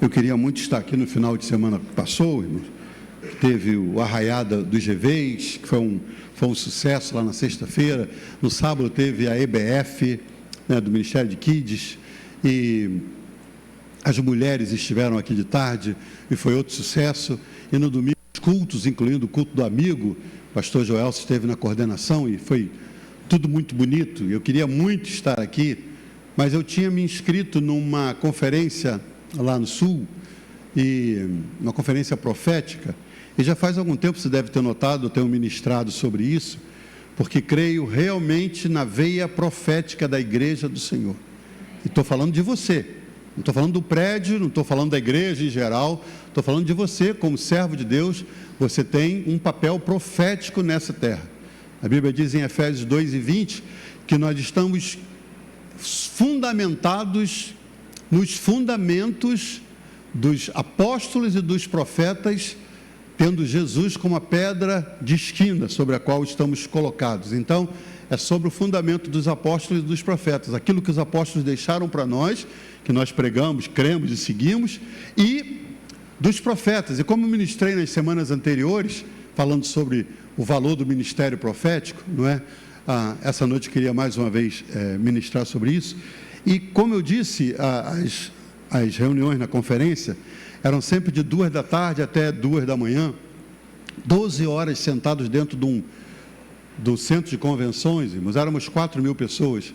Eu queria muito estar aqui no final de semana que passou, irmãos. Teve o Arraiada dos GVs, que foi um sucesso lá na sexta-feira. No sábado teve a EBF, né, do Ministério de Kids, e as mulheres estiveram aqui de tarde, e foi outro sucesso. E no domingo, os cultos, incluindo o culto do amigo, o pastor Joelson esteve na coordenação, e foi tudo muito bonito. Eu queria muito estar aqui, mas eu tinha me inscrito numa conferência lá no Sul, e uma conferência profética, e já faz algum tempo, você deve ter notado, eu tenho ministrado sobre isso, porque creio realmente na veia profética da igreja do Senhor. E estou falando de você, não estou falando do prédio, não estou falando da igreja em geral, estou falando de você, como servo de Deus. Você tem um papel profético nessa terra. A Bíblia diz em Efésios 2:20, que nós estamos fundamentados nos fundamentos dos apóstolos e dos profetas, tendo Jesus como a pedra de esquina sobre a qual estamos colocados. Então, é sobre o fundamento dos apóstolos e dos profetas, aquilo que os apóstolos deixaram para nós, que nós pregamos, cremos e seguimos, e dos profetas. E como eu ministrei nas semanas anteriores, falando sobre o valor do ministério profético, não é? Essa noite eu queria mais uma vez ministrar sobre isso. E como eu disse, as reuniões na conferência eram sempre de 2 da tarde até 2 da manhã, 12 horas sentados dentro do centro de convenções, irmãos. Éramos 4.000 pessoas,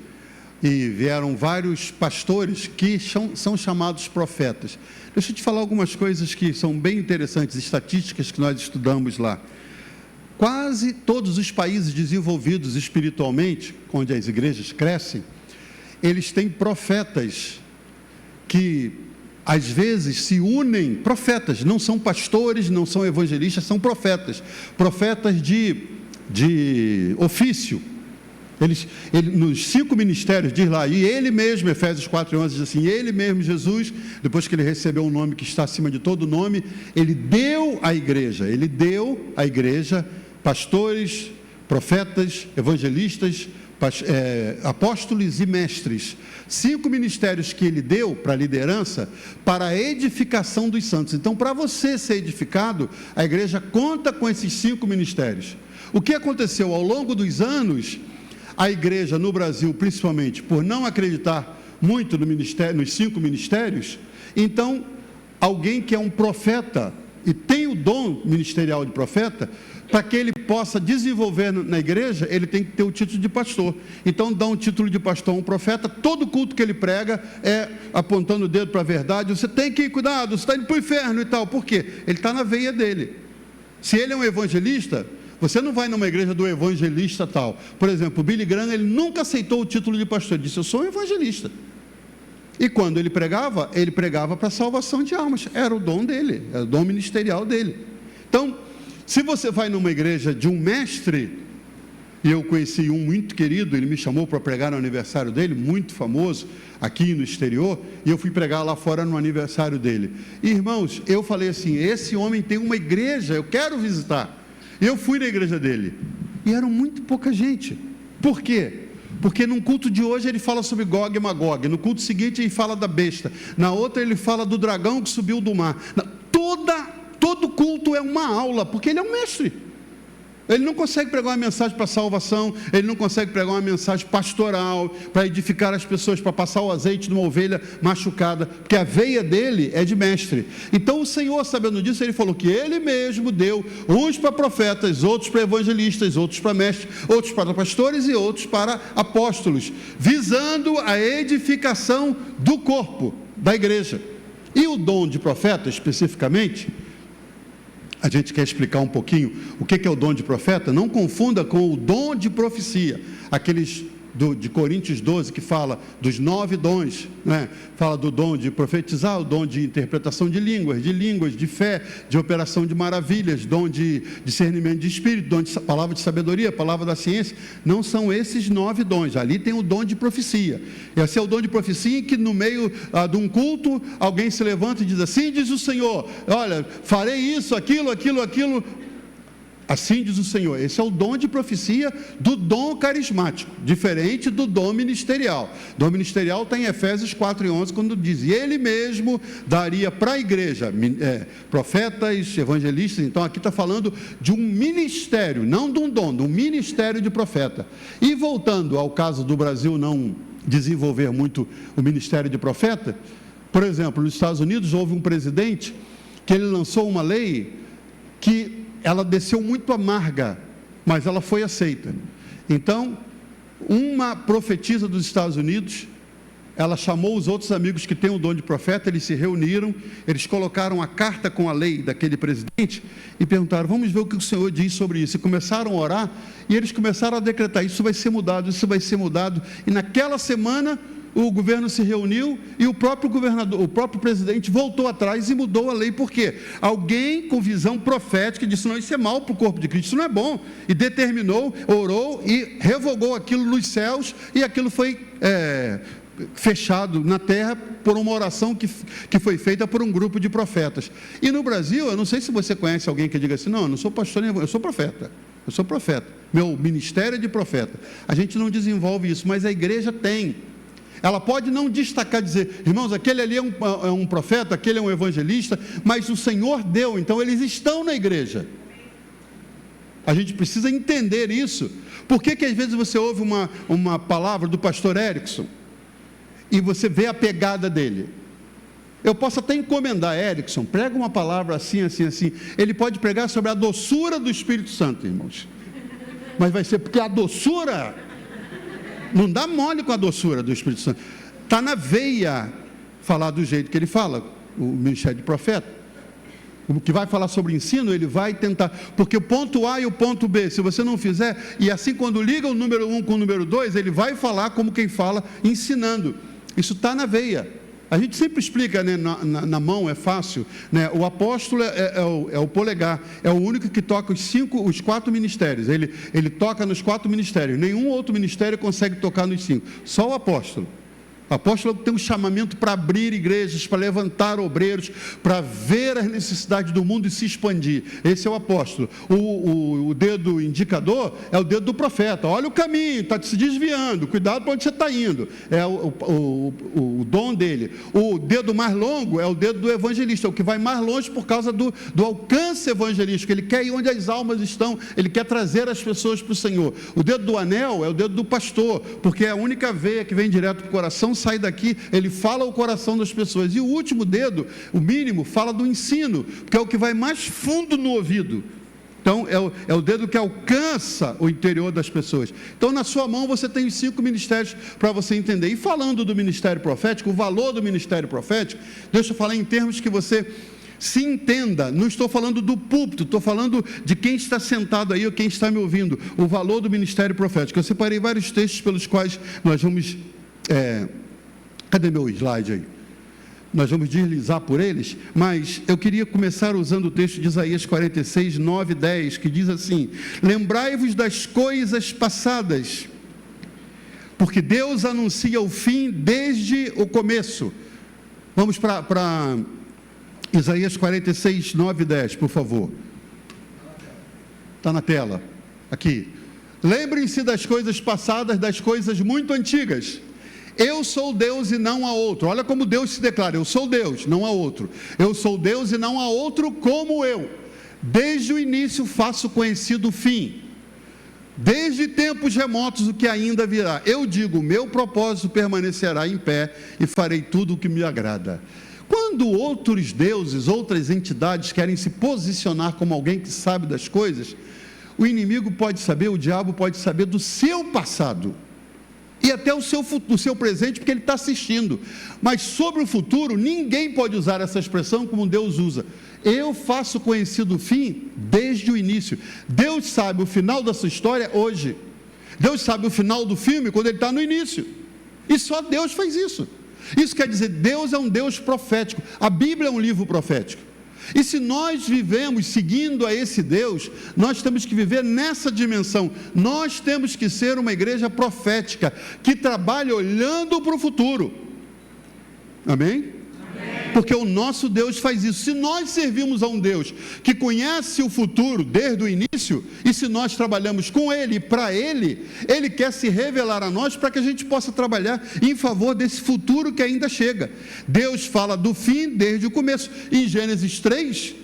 e vieram vários pastores que são chamados profetas. Deixa eu te falar algumas coisas que são bem interessantes, estatísticas que nós estudamos lá. Quase todos os países desenvolvidos espiritualmente, onde as igrejas crescem, eles têm profetas que às vezes se unem, profetas, não são pastores, não são evangelistas, são profetas de ofício. Ele, nos 5 ministérios, diz lá, e ele mesmo, Efésios 4:11, diz assim, ele mesmo, Jesus, depois que ele recebeu um nome que está acima de todo nome, ele deu à igreja pastores, profetas, evangelistas, apóstolos e mestres. 5 ministérios que ele deu para a liderança, para a edificação dos santos. Então, para você ser edificado, a igreja conta com esses 5 ministérios. O que aconteceu ao longo dos anos, a igreja no Brasil, principalmente, por não acreditar muito no ministério, nos 5 ministérios, então, alguém que é um profeta e tem o dom ministerial de profeta, para que ele possa desenvolver na igreja, ele tem que ter o título de pastor. Então, dá um título de pastor a um profeta, todo culto que ele prega é apontando o dedo para a verdade, você tem que ir, cuidado, você está indo para o inferno e tal. Por quê? Ele está na veia dele. Se ele é um evangelista, você não vai numa igreja do evangelista tal. Por exemplo, o Billy Graham, ele nunca aceitou o título de pastor, ele disse, eu sou um evangelista. E quando ele pregava para a salvação de almas, era o dom dele, era o dom ministerial dele. Então, se você vai numa igreja de um mestre, e eu conheci um muito querido, ele me chamou para pregar no aniversário dele, muito famoso, aqui no exterior, e eu fui pregar lá fora no aniversário dele. E, irmãos, eu falei assim, esse homem tem uma igreja, eu quero visitar. E eu fui na igreja dele, e eram muito pouca gente. Por quê? Porque num culto de hoje ele fala sobre Gog e Magog, no culto seguinte ele fala da besta, na outra ele fala do dragão que subiu do mar. Todo culto é uma aula, porque ele é um mestre. Ele não consegue pregar uma mensagem para salvação, ele não consegue pregar uma mensagem pastoral, para edificar as pessoas, para passar o azeite numa ovelha machucada, porque a veia dele é de mestre. Então o Senhor, sabendo disso, ele falou que ele mesmo deu uns para profetas, outros para evangelistas, outros para mestres, outros para pastores e outros para apóstolos, visando a edificação do corpo da igreja. E o dom de profeta, especificamente, a gente quer explicar um pouquinho o que é o dom de profeta. Não confunda com o dom de profecia, aqueles de Coríntios 12, que fala dos 9 dons, né? Fala do dom de profetizar, o dom de interpretação de línguas, de fé, de operação de maravilhas, dom de discernimento de espírito, dom de palavra de sabedoria, palavra da ciência. Não são esses 9 dons, ali tem o dom de profecia. Esse é o dom de profecia em que no meio de um culto, alguém se levanta e diz assim, diz o Senhor, olha, farei isso, aquilo. Assim diz o Senhor. Esse é o dom de profecia do dom carismático, diferente do dom ministerial. O dom ministerial está em Efésios 4:11, quando diz: e ele mesmo daria para a igreja profetas, evangelistas. Então aqui está falando de um ministério, não de um dom, de um ministério de profeta. E voltando ao caso do Brasil não desenvolver muito o ministério de profeta, por exemplo, nos Estados Unidos houve um presidente que ele lançou uma lei que ela desceu muito amarga, mas ela foi aceita. Então, uma profetisa dos Estados Unidos, ela chamou os outros amigos que têm o dom de profeta, eles se reuniram, eles colocaram a carta com a lei daquele presidente e perguntaram: vamos ver o que o Senhor diz sobre isso. E começaram a orar, e eles começaram a decretar: isso vai ser mudado, isso vai ser mudado. E naquela semana o governo se reuniu e o próprio governador, o próprio presidente voltou atrás e mudou a lei. Por quê? Alguém com visão profética disse: não, isso é mal para o corpo de Cristo, isso não é bom. E determinou, orou e revogou aquilo nos céus, e aquilo foi fechado na terra por uma oração que foi feita por um grupo de profetas. E no Brasil, eu não sei se você conhece alguém que diga assim: não, eu não sou pastor, eu sou profeta. Eu sou profeta, meu ministério é de profeta. A gente não desenvolve isso, mas a igreja tem. Ela pode não destacar, dizer: irmãos, aquele ali é um profeta, aquele é um evangelista, mas o Senhor deu, então eles estão na igreja. A gente precisa entender isso. Por que às vezes você ouve uma palavra do pastor Erickson e você vê a pegada dele? Eu posso até encomendar: Erickson, prega uma palavra assim, assim, assim. Ele pode pregar sobre a doçura do Espírito Santo, irmãos, mas vai ser porque a doçura não dá mole com a doçura do Espírito Santo. Está na veia falar do jeito que ele fala, o ministério de profeta. O que vai falar sobre ensino, ele vai tentar, porque o ponto A e o ponto B, se você não fizer, e assim quando liga o número 1 com o número 2, ele vai falar como quem fala, ensinando. Isso está na veia. A gente sempre explica, né, na mão é fácil, né? O apóstolo é o polegar, é o único que toca os 4 ministérios, ele toca nos 4 ministérios, nenhum outro ministério consegue tocar nos 5, só o apóstolo. O apóstolo tem um chamamento para abrir igrejas, para levantar obreiros, para ver as necessidades do mundo e se expandir. Esse é o apóstolo. O dedo indicador é o dedo do profeta. Olha o caminho, está se desviando, cuidado para onde você está indo. É o dom dele. O dedo mais longo é o dedo do evangelista, o que vai mais longe por causa do alcance evangelístico. Ele quer ir onde as almas estão, ele quer trazer as pessoas para o Senhor. O dedo do anel é o dedo do pastor, porque é a única veia que vem direto para o coração, sai daqui, ele fala o coração das pessoas. E o último dedo, o mínimo, fala do ensino, que é o que vai mais fundo no ouvido. Então é o dedo que alcança o interior das pessoas. Então na sua mão você tem os 5 ministérios para você entender. E falando do ministério profético, o valor do ministério profético, deixa eu falar em termos que você se entenda. Não estou falando do púlpito, estou falando de quem está sentado aí ou quem está me ouvindo. O valor do ministério profético. Eu separei vários textos pelos quais nós vamos cadê meu slide aí? Nós vamos deslizar por eles, mas eu queria começar usando o texto de Isaías 46, 9 e 10, que diz assim: lembrai-vos das coisas passadas, porque Deus anuncia o fim desde o começo. Vamos para Isaías 46, 9 e 10, por favor. Está na tela, aqui. Lembrem-se das coisas passadas, das coisas muito antigas. Eu sou Deus e não há outro. Olha como Deus se declara: eu sou Deus, não há outro. Eu sou Deus e não há outro como eu. Desde o início faço conhecido o fim, desde tempos remotos o que ainda virá. Eu digo: meu propósito permanecerá em pé e farei tudo o que me agrada. Quando outros deuses, outras entidades querem se posicionar como alguém que sabe das coisas, o inimigo pode saber, o diabo pode saber do seu passado e até o seu presente, porque ele está assistindo. Mas sobre o futuro, ninguém pode usar essa expressão como Deus usa. Eu faço conhecido o fim desde o início. Deus sabe o final da sua história hoje. Deus sabe o final do filme quando ele está no início. E só Deus faz isso. Isso quer dizer, Deus é um Deus profético. A Bíblia é um livro profético. E se nós vivemos seguindo a esse Deus, nós temos que viver nessa dimensão. Nós temos que ser uma igreja profética, que trabalha olhando para o futuro. Amém? Amém. Porque o nosso Deus faz isso. Se nós servimos a um Deus que conhece o futuro desde o início, e se nós trabalhamos com Ele e para Ele, Ele quer se revelar a nós para que a gente possa trabalhar em favor desse futuro que ainda chega. Deus fala do fim desde o começo. Em Gênesis 3,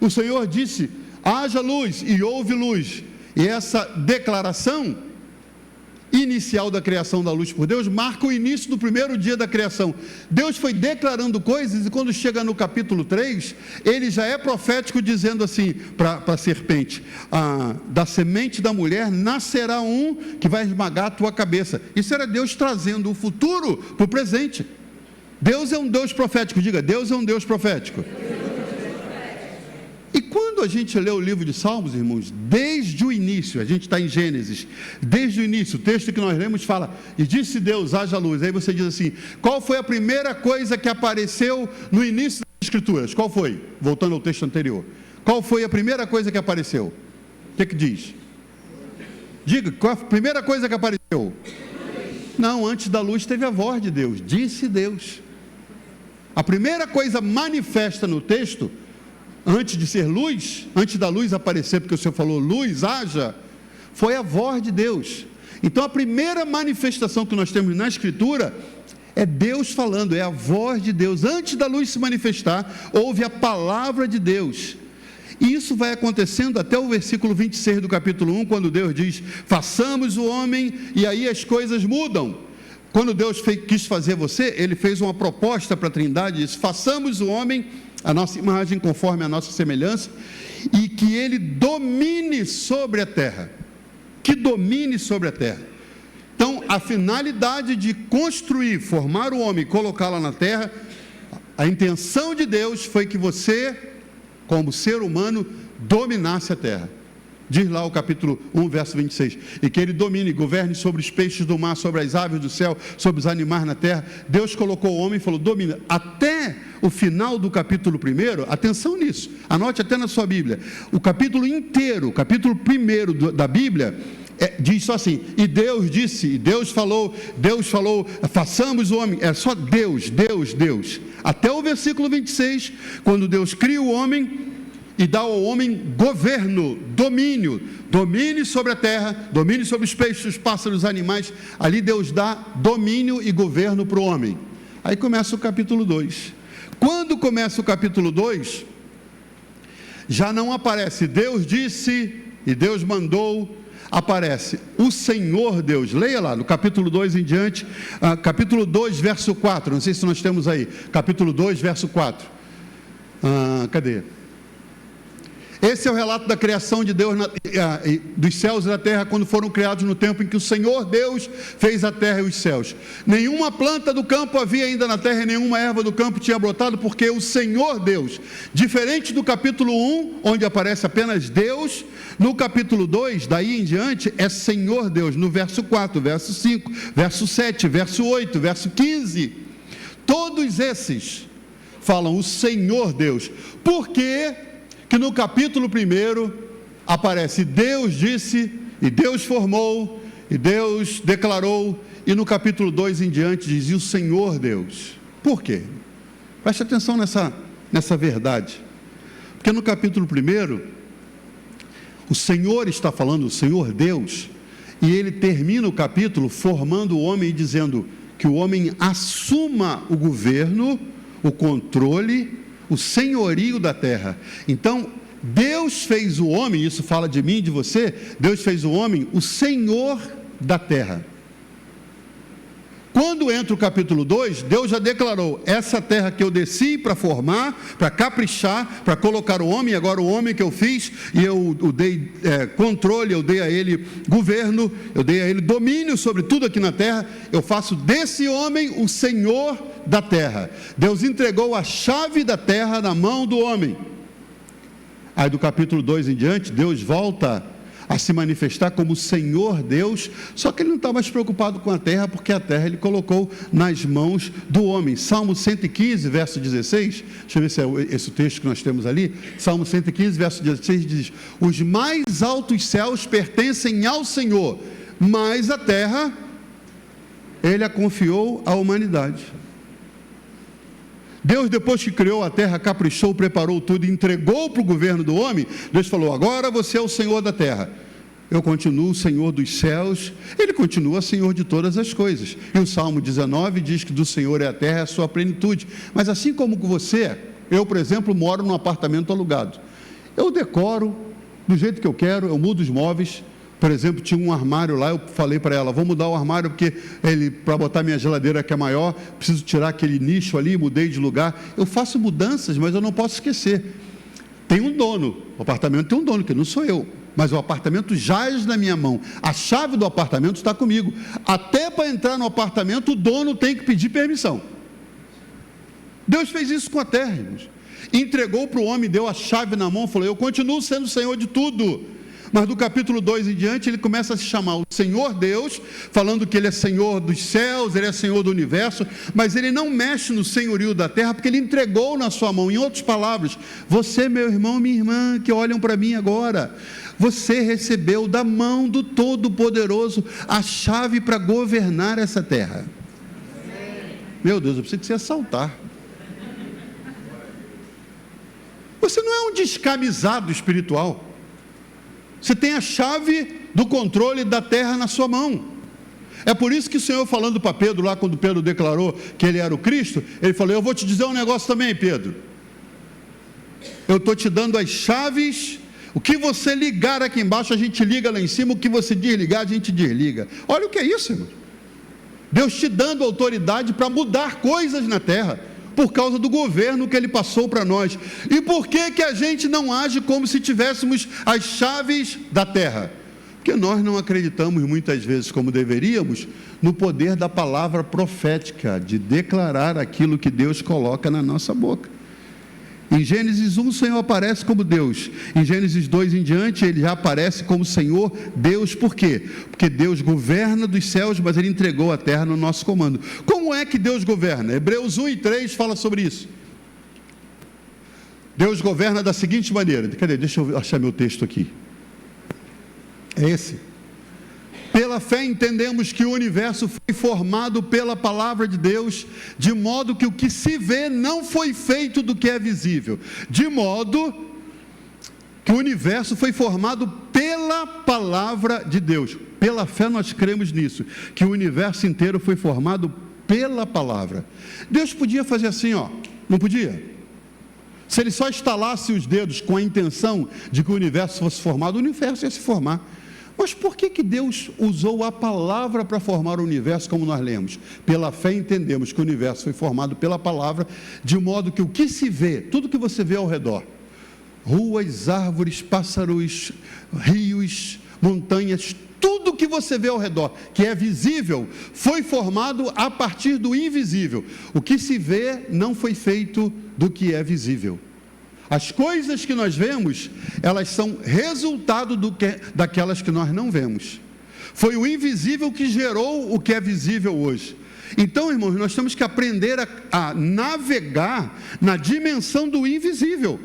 o Senhor disse: haja luz, e houve luz. E essa declaração inicial da criação da luz por Deus marca o início do primeiro dia da criação. Deus foi declarando coisas, e quando chega no capítulo 3, ele já é profético, dizendo assim para a serpente: da semente da mulher nascerá um que vai esmagar a tua cabeça. Isso era Deus trazendo o futuro para o presente. Deus é um Deus profético. Diga: Deus é um Deus profético. E quando a gente lê o livro de Salmos, irmãos, desde o início, a gente está em Gênesis, desde o início, o texto que nós lemos fala: e disse Deus, haja luz. Aí você diz assim: qual foi a primeira coisa que apareceu no início das Escrituras? Qual foi? Voltando ao texto anterior, qual foi a primeira coisa que apareceu? O que diz? Diga, qual a primeira coisa que apareceu? Não, antes da luz teve a voz de Deus, disse Deus. A primeira coisa manifesta no texto, antes de ser luz, antes da luz aparecer, porque o Senhor falou: luz, haja, foi a voz de Deus. Então a primeira manifestação que nós temos na Escritura é Deus falando, é a voz de Deus. Antes da luz se manifestar, houve a palavra de Deus. E isso vai acontecendo até o versículo 26 do capítulo 1, quando Deus diz: façamos o homem, e aí as coisas mudam. Quando Deus quis fazer você, Ele fez uma proposta para a Trindade, disse: façamos o homem a nossa imagem, conforme a nossa semelhança, e que ele domine sobre a terra. Que domine sobre a terra. Então, a finalidade de construir, formar o homem e colocá-lo na terra, a intenção de Deus foi que você, como ser humano, dominasse a terra. Diz lá o capítulo 1, verso 26, e que ele domine, governe sobre os peixes do mar, sobre as aves do céu, sobre os animais na terra. Deus colocou o homem e falou: domina. Até o final do capítulo 1, atenção nisso, anote até na sua Bíblia, o capítulo inteiro, o capítulo 1 da Bíblia, diz só assim: e Deus disse, e Deus falou, façamos o homem. É só Deus, Deus, Deus, até o versículo 26, quando Deus cria o homem e dá ao homem governo, domine sobre a terra, domine sobre os peixes, os pássaros, os animais. Ali Deus dá domínio e governo para o homem. Aí começa o capítulo 2. Quando começa o capítulo 2, já não aparece Deus disse e Deus mandou, aparece o Senhor Deus. Leia lá no capítulo 2 em diante, capítulo 2, verso 4, não sei se nós temos aí, capítulo 2, verso 4, cadê? Esse é o relato da criação de Deus, dos céus e da terra, quando foram criados, no tempo em que o Senhor Deus fez a terra e os céus. Nenhuma planta do campo havia ainda na terra, e nenhuma erva do campo tinha brotado, porque o Senhor Deus, diferente do capítulo 1, onde aparece apenas Deus, no capítulo 2, daí em diante, é Senhor Deus, no verso 4, verso 5, verso 7, verso 8, verso 15, todos esses falam o Senhor Deus. Por quê? Que no capítulo 1 aparece Deus disse, e Deus formou, e Deus declarou, e no capítulo 2 em diante diz: e o Senhor Deus. Por quê? Preste atenção nessa verdade, porque no capítulo 1, o Senhor está falando, o Senhor Deus, e ele termina o capítulo formando o homem e dizendo que o homem assuma o governo, o controle, o senhorio da terra. Então, Deus fez o homem, isso fala de mim e de você, Deus fez o homem o senhor da terra. Quando entra o capítulo 2, Deus já declarou: essa terra que eu desci para formar, para caprichar, para colocar o homem, agora o homem que eu fiz, e eu dei controle, eu dei a ele governo, eu dei a ele domínio sobre tudo aqui na terra, eu faço desse homem o senhor da terra. Deus entregou a chave da terra na mão do homem. Aí do capítulo 2 em diante, Deus volta a se manifestar como Senhor Deus, só que ele não está mais preocupado com a terra, porque a terra ele colocou nas mãos do homem. Salmo 115, verso 16, deixa eu ver se é esse o texto que nós temos ali. Salmo 115, verso 16 diz: os mais altos céus pertencem ao Senhor, mas a terra ele a confiou à humanidade. Deus, depois que criou a terra, caprichou, preparou tudo, entregou para o governo do homem. Deus falou: agora você é o Senhor da terra. Eu continuo o Senhor dos céus. Ele continua Senhor de todas as coisas. E o Salmo 19 diz que do Senhor é a terra, é a sua plenitude. Mas assim como você, eu, por exemplo, moro num apartamento alugado. Eu decoro do jeito que eu quero, eu mudo os móveis. Por exemplo, tinha um armário lá, eu falei para ela: vou mudar o armário porque para botar minha geladeira que é maior, preciso tirar aquele nicho ali, mudei de lugar. Eu faço mudanças, mas eu não posso esquecer. Tem um dono, o apartamento tem um dono, que não sou eu, mas o apartamento jaz na minha mão. A chave do apartamento está comigo. Até para entrar no apartamento, o dono tem que pedir permissão. Deus fez isso com a terra, irmãos. Entregou para o homem, deu a chave na mão, falou: eu continuo sendo Senhor de tudo. Mas do capítulo 2 em diante, ele começa a se chamar o Senhor Deus, falando que ele é Senhor dos céus, ele é Senhor do universo, mas ele não mexe no senhorio da terra, porque ele entregou na sua mão. Em outras palavras, você, meu irmão, minha irmã, que olham para mim agora, você recebeu da mão do Todo-Poderoso a chave para governar essa terra. Meu Deus, eu preciso que você assaltar. Você não é um descamisado espiritual. Você tem a chave do controle da terra na sua mão. É por isso que o Senhor, falando para Pedro, lá quando Pedro declarou que ele era o Cristo, ele falou: eu vou te dizer um negócio também, Pedro. Eu estou te dando as chaves. O que você ligar aqui embaixo, a gente liga lá em cima. O que você desligar, a gente desliga. Olha o que é isso, irmão. Deus te dando autoridade para mudar coisas na terra, por causa do governo que ele passou para nós. E por que a gente não age como se tivéssemos as chaves da terra? Porque nós não acreditamos muitas vezes, como deveríamos, no poder da palavra profética, de declarar aquilo que Deus coloca na nossa boca. Em Gênesis 1, o Senhor aparece como Deus. Em Gênesis 2 em diante, ele já aparece como Senhor Deus. Por quê? Porque Deus governa dos céus, mas ele entregou a terra no nosso comando. Como é que Deus governa? Hebreus 1 e 3 fala sobre isso. Deus governa da seguinte maneira. Cadê? Deixa eu achar meu texto aqui. É esse. Pela fé entendemos que o universo foi formado pela palavra de Deus, de modo que o que se vê não foi feito do que é visível. De modo que o universo foi formado pela palavra de Deus. Pela fé nós cremos nisso, que o universo inteiro foi formado pela palavra. Deus podia fazer assim, ó, não podia? Se ele só estalasse os dedos com a intenção de que o universo fosse formado, o universo ia se formar. Mas por que Deus usou a palavra para formar o universo, como nós lemos? Pela fé entendemos que o universo foi formado pela palavra, de modo que o que se vê, tudo que você vê ao redor, ruas, árvores, pássaros, rios, montanhas, tudo que você vê ao redor, que é visível, foi formado a partir do invisível. O que se vê não foi feito do que é visível. As coisas que nós vemos, elas são resultado daquelas que nós não vemos. Foi o invisível que gerou o que é visível hoje. Então, irmãos, nós temos que aprender a navegar na dimensão do invisível.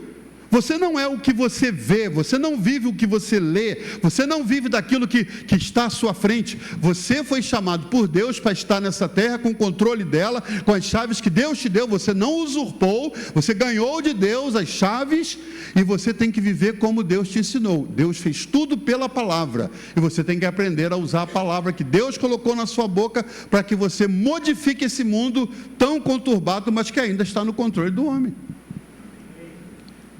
Você não é o que você vê, você não vive o que você lê, você não vive daquilo que está à sua frente. Você foi chamado por Deus para estar nessa terra com o controle dela, com as chaves que Deus te deu. Você não usurpou, você ganhou de Deus as chaves e você tem que viver como Deus te ensinou. Deus fez tudo pela palavra e você tem que aprender a usar a palavra que Deus colocou na sua boca para que você modifique esse mundo tão conturbado, mas que ainda está no controle do homem.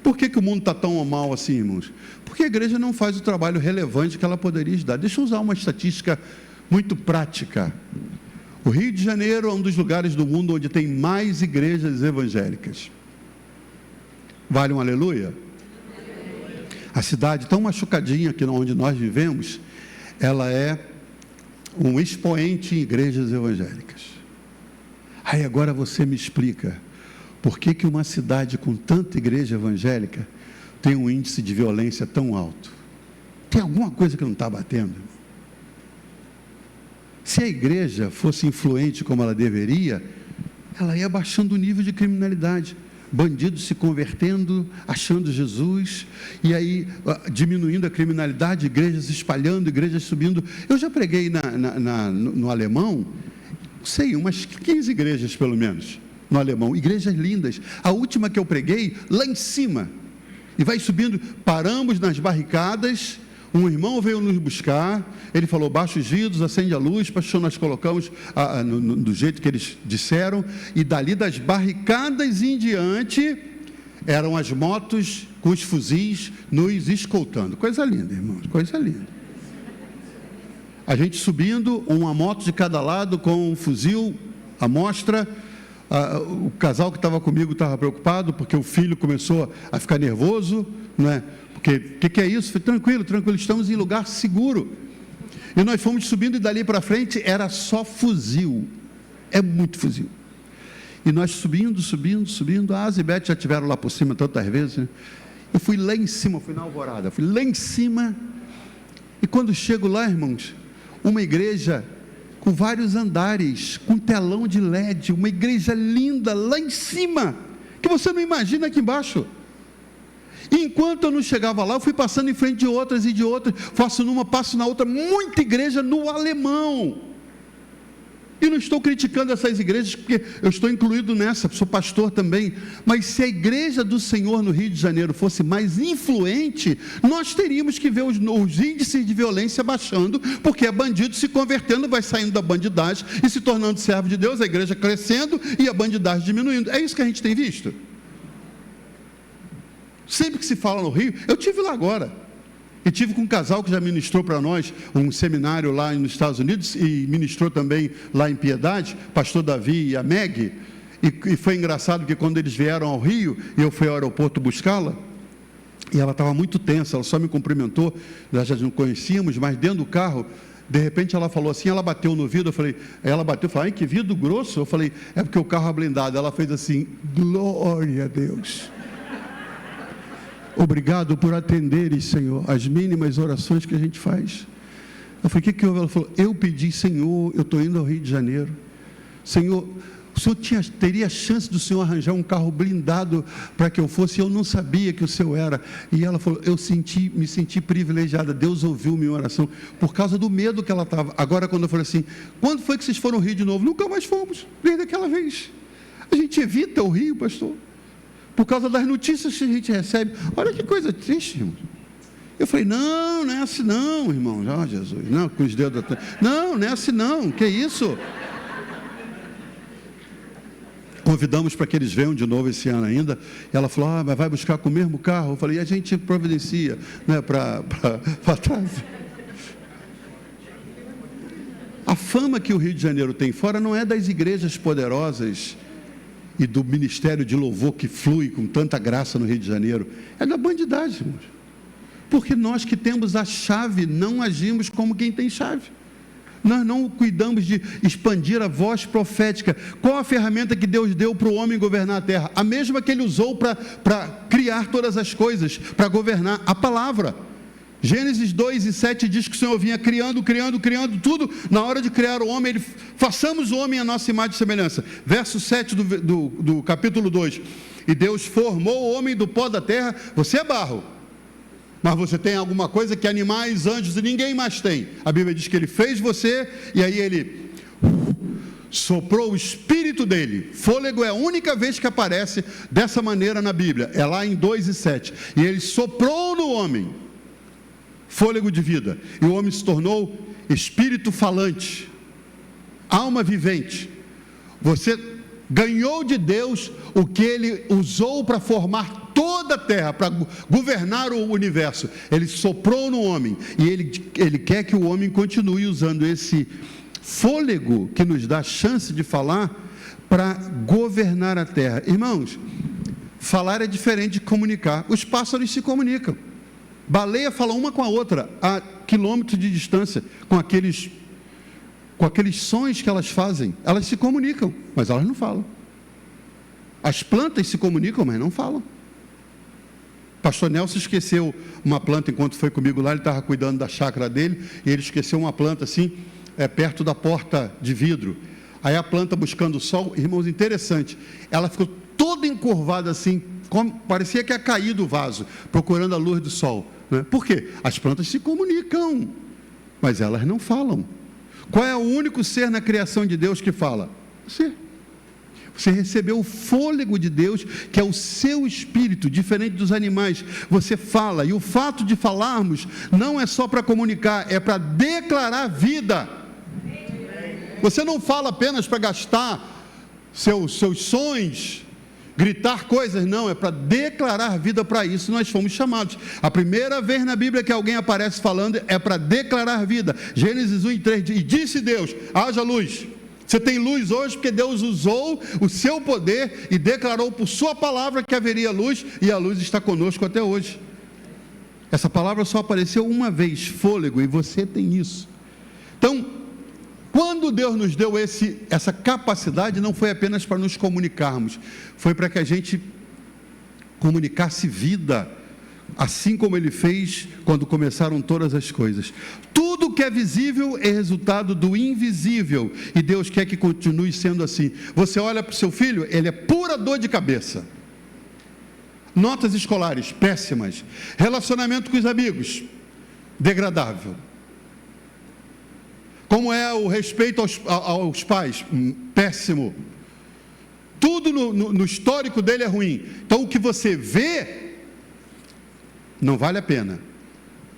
Por que o mundo está tão mal assim, irmãos? Porque a igreja não faz o trabalho relevante que ela poderia dar. Deixa eu usar uma estatística muito prática. O Rio de Janeiro é um dos lugares do mundo onde tem mais igrejas evangélicas. Vale um aleluia? A cidade tão machucadinha aqui onde nós vivemos, ela é um expoente em igrejas evangélicas. Aí agora você me explica. Por que uma cidade com tanta igreja evangélica tem um índice de violência tão alto? Tem alguma coisa que não está batendo? Se a igreja fosse influente como ela deveria, ela ia baixando o nível de criminalidade. Bandidos se convertendo, achando Jesus, e aí diminuindo a criminalidade, igrejas se espalhando, igrejas subindo. Eu já preguei no Alemão, sei, umas 15 igrejas pelo menos. no Alemão, igrejas lindas. A última que eu preguei, lá em cima, e vai subindo, paramos nas barricadas, um irmão veio nos buscar, ele falou, baixa os vidros, acende a luz, pastor, nós colocamos do jeito que eles disseram, e dali das barricadas em diante, eram as motos com os fuzis nos escoltando. Coisa linda, irmãos, coisa linda. A gente subindo, uma moto de cada lado com um fuzil à mostra. O casal que estava comigo estava preocupado porque o filho começou a ficar nervoso, né? Porque o que é isso? Falei, tranquilo, tranquilo, estamos em lugar seguro. E nós fomos subindo e dali para frente era só fuzil, é muito fuzil. E nós subindo, a Asa e Beth já estiveram lá por cima tantas vezes, né? Eu fui lá em cima, fui na Alvorada, fui lá em cima, e quando chego lá, irmãos, uma igreja com vários andares, com telão de LED, uma igreja linda lá em cima, que você não imagina aqui embaixo. E enquanto eu não chegava lá, eu fui passando em frente de outras, passo numa, passo na outra, muita igreja no Alemão. E não estou criticando essas igrejas, porque eu estou incluído nessa, sou pastor também, mas se a igreja do Senhor no Rio de Janeiro fosse mais influente, nós teríamos que ver os índices de violência baixando, porque é bandido se convertendo, vai saindo da bandidagem e se tornando servo de Deus, a igreja crescendo e a bandidagem diminuindo. É isso que a gente tem visto. Sempre que se fala no Rio, eu estive lá agora. E tive com um casal que já ministrou para nós um seminário lá nos Estados Unidos e ministrou também lá em Piedade, pastor Davi e a Meg, e foi engraçado que quando eles vieram ao Rio, e eu fui ao aeroporto buscá-la, e ela estava muito tensa, ela só me cumprimentou, nós já não conhecíamos, mas dentro do carro, de repente ela falou assim, ela bateu no vidro, ela bateu, ai que vidro grosso, eu falei, é porque o carro é blindado, ela fez assim, glória a Deus. Obrigado por atenderes, Senhor, as mínimas orações que a gente faz. Eu falei, o que houve? Ela falou, eu pedi, Senhor, eu estou indo ao Rio de Janeiro. Senhor, o Senhor teria chance do Senhor arranjar um carro blindado para que eu fosse, eu não sabia que o Senhor era. E ela falou, me senti privilegiada, Deus ouviu minha oração, por causa do medo que ela estava. Agora, quando eu falei assim, quando foi que vocês foram ao Rio de novo? Nunca mais fomos, desde aquela vez. A gente evita o Rio, pastor, por causa das notícias que a gente recebe. Olha que coisa triste, irmão. Eu falei, não é assim não, irmão. Oh, Jesus, não, com os dedos atrás. Não é assim não, que isso? Convidamos para que eles venham de novo esse ano ainda. E ela falou, mas vai buscar com o mesmo carro? Eu falei, a gente providencia, né, para trás. A fama que o Rio de Janeiro tem fora não é das igrejas poderosas e do ministério de louvor que flui com tanta graça no Rio de Janeiro, é da bandidagem, irmãos. Porque nós que temos a chave, não agimos como quem tem chave. Nós não cuidamos de expandir a voz profética. Qual a ferramenta que Deus deu para o homem governar a terra? A mesma que ele usou para criar todas as coisas, para governar a palavra. Gênesis 2:7 diz que o Senhor vinha criando tudo. Na hora de criar o homem, façamos o homem a nossa imagem e semelhança. Verso 7 do capítulo 2. E Deus formou o homem do pó da terra. Você é barro, mas você tem alguma coisa que animais, anjos e ninguém mais tem. A Bíblia diz que ele fez você, e aí ele soprou o espírito dele. Fôlego é a única vez que aparece dessa maneira na Bíblia. É lá em 2:7. E ele soprou no homem fôlego de vida, e o homem se tornou espírito falante, alma vivente. Você ganhou de Deus o que ele usou para formar toda a terra, para governar o universo. Ele soprou no homem, e ele quer que o homem continue usando esse fôlego que nos dá chance de falar para governar a terra. Irmãos, falar é diferente de comunicar. Os pássaros se comunicam. Baleia fala uma com a outra a quilômetros de distância, com aqueles sons que elas fazem. Elas se comunicam, mas elas não falam. As plantas se comunicam, mas não falam. Pastor Nelson esqueceu uma planta enquanto foi comigo lá. Ele estava cuidando da chácara dele, e ele esqueceu uma planta assim, perto da porta de vidro. Aí a planta, buscando o sol, irmãos, interessante, ela ficou toda encurvada assim, parecia que ia cair do vaso, procurando a luz do sol, né? Por quê? As plantas se comunicam, mas elas não falam. Qual é o único ser na criação de Deus que fala? Você. Você recebeu o fôlego de Deus, que é o seu espírito, diferente dos animais. Você fala, e o fato de falarmos não é só para comunicar, é para declarar vida. Você não fala apenas para gastar seus sonhos, gritar coisas, não, é para declarar vida. Para isso nós fomos chamados. A primeira vez na Bíblia que alguém aparece falando é para declarar vida. Gênesis 1:3, e disse Deus, haja luz. Você tem luz hoje porque Deus usou o seu poder e declarou por sua palavra que haveria luz, e a luz está conosco até hoje. Essa palavra só apareceu uma vez, fôlego, e você tem isso. Então, quando Deus nos deu essa capacidade, não foi apenas para nos comunicarmos, foi para que a gente comunicasse vida, assim como Ele fez quando começaram todas as coisas. Tudo que é visível é resultado do invisível, e Deus quer que continue sendo assim. Você olha para o seu filho, ele é pura dor de cabeça. Notas escolares péssimas, relacionamento com os amigos degradável. Como é o respeito aos pais? Péssimo. Tudo no histórico dele é ruim. Então o que você vê não vale a pena,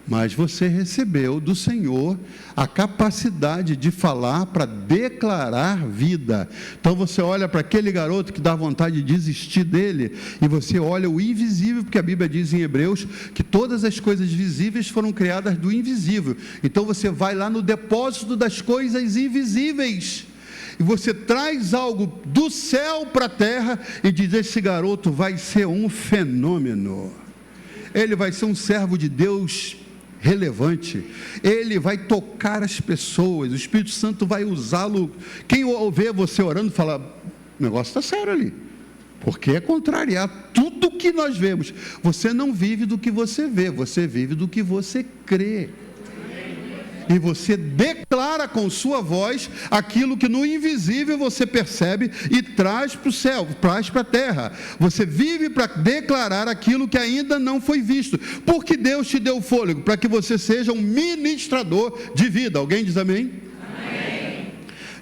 mas você recebeu do Senhor a capacidade de falar para declarar vida. Então você olha para aquele garoto que dá vontade de desistir dele, e você olha o invisível, porque a Bíblia diz em Hebreus que todas as coisas visíveis foram criadas do invisível. Então você vai lá no depósito das coisas invisíveis, e você traz algo do céu para a terra, e diz: esse garoto vai ser um fenômeno. Ele vai ser um servo de Deus relevante, ele vai tocar as pessoas, o Espírito Santo vai usá-lo. Quem vê você orando fala: o negócio está sério ali, porque é contrariar tudo que nós vemos. Você não vive do que você vê, você vive do que você crê. E você declara com sua voz aquilo que no invisível você percebe e traz para o céu, traz para a terra. Você vive para declarar aquilo que ainda não foi visto, porque Deus te deu fôlego, para que você seja um ministrador de vida. Alguém diz amém? Amém.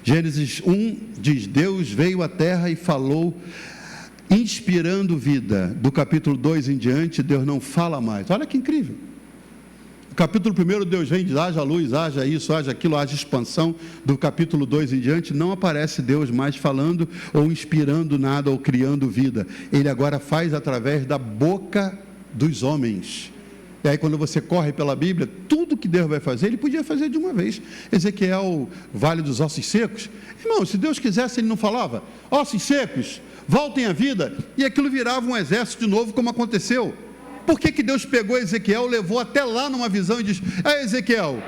Gênesis 1 diz: Deus veio à terra e falou, inspirando vida. Do capítulo 2 em diante, Deus não fala mais. Olha que incrível. Capítulo 1, Deus vem e diz: haja luz, haja isso, haja aquilo, haja expansão. Do capítulo 2 em diante, não aparece Deus mais falando ou inspirando nada ou criando vida. Ele agora faz através da boca dos homens. E aí quando você corre pela Bíblia, tudo que Deus vai fazer, Ele podia fazer de uma vez. Ezequiel, Vale dos Ossos Secos. Irmão, se Deus quisesse, Ele não falava: ossos secos, voltem à vida, e aquilo virava um exército de novo, como aconteceu. Por que Deus pegou Ezequiel, levou até lá numa visão e disse: Ezequiel,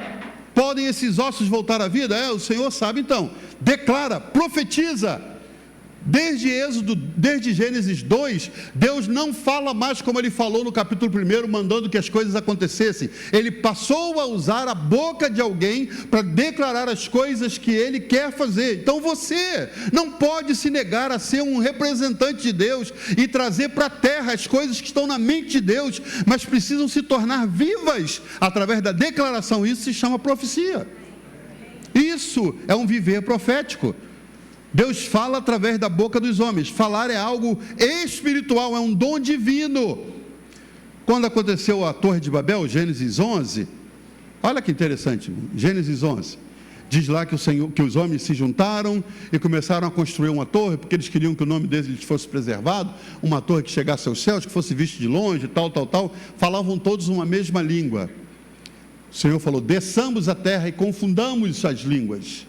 podem esses ossos voltar à vida? O Senhor sabe. Então, declara, profetiza. Desde Gênesis 2, Deus não fala mais como Ele falou no capítulo 1, mandando que as coisas acontecessem. Ele passou a usar a boca de alguém para declarar as coisas que Ele quer fazer. Então você não pode se negar a ser um representante de Deus e trazer para a terra as coisas que estão na mente de Deus, mas precisam se tornar vivas através da declaração. Isso se chama profecia. Isso é um viver profético. Deus fala através da boca dos homens. Falar é algo espiritual, é um dom divino. Quando aconteceu a Torre de Babel, Gênesis 11, olha que interessante, Gênesis 11, diz lá que os homens se juntaram e começaram a construir uma torre, porque eles queriam que o nome deles fosse preservado, uma torre que chegasse aos céus, que fosse vista de longe, tal, falavam todos uma mesma língua. O Senhor falou: desçamos a terra e confundamos as línguas.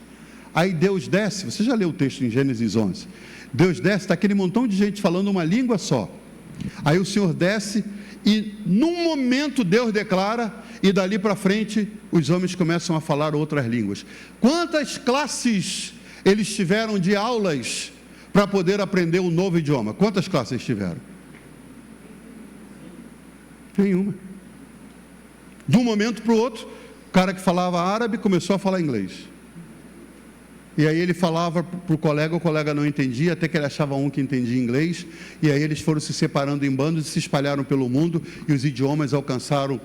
Aí Deus desce, você já leu o texto em Gênesis 11, Deus desce, está aquele montão de gente falando uma língua só. Aí o Senhor desce e num momento Deus declara, e dali para frente os homens começam a falar outras línguas. Quantas classes eles tiveram de aulas para poder aprender um novo idioma? Quantas classes eles tiveram? Nenhuma. De um momento para o outro, o cara que falava árabe começou a falar inglês. E aí ele falava para o colega não entendia, até que ele achava um que entendia inglês, e aí eles foram se separando em bandos e se espalharam pelo mundo, e os idiomas alcançaram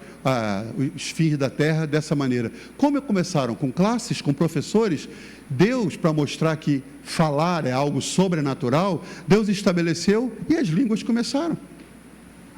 os fins da terra dessa maneira. Como começaram? Com classes, com professores. Deus, para mostrar que falar é algo sobrenatural, Deus estabeleceu e as línguas começaram.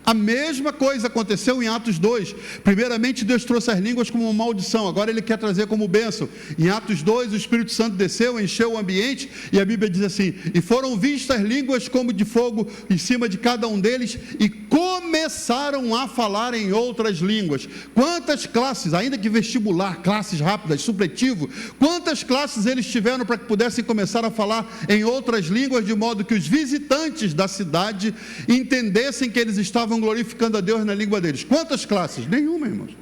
A mesma coisa aconteceu em Atos 2. Primeiramente, Deus trouxe as línguas como uma maldição, agora Ele quer trazer como bênção. Em Atos 2, o Espírito Santo desceu, encheu o ambiente, e a Bíblia diz assim: e foram vistas línguas como de fogo em cima de cada um deles, e começaram a falar em outras línguas. Quantas classes, ainda que vestibular, classes rápidas, supletivo, quantas classes eles tiveram para que pudessem começar a falar em outras línguas, de modo que os visitantes da cidade entendessem que eles estavam glorificando a Deus na língua deles. Quantas classes? Nenhuma, irmãos.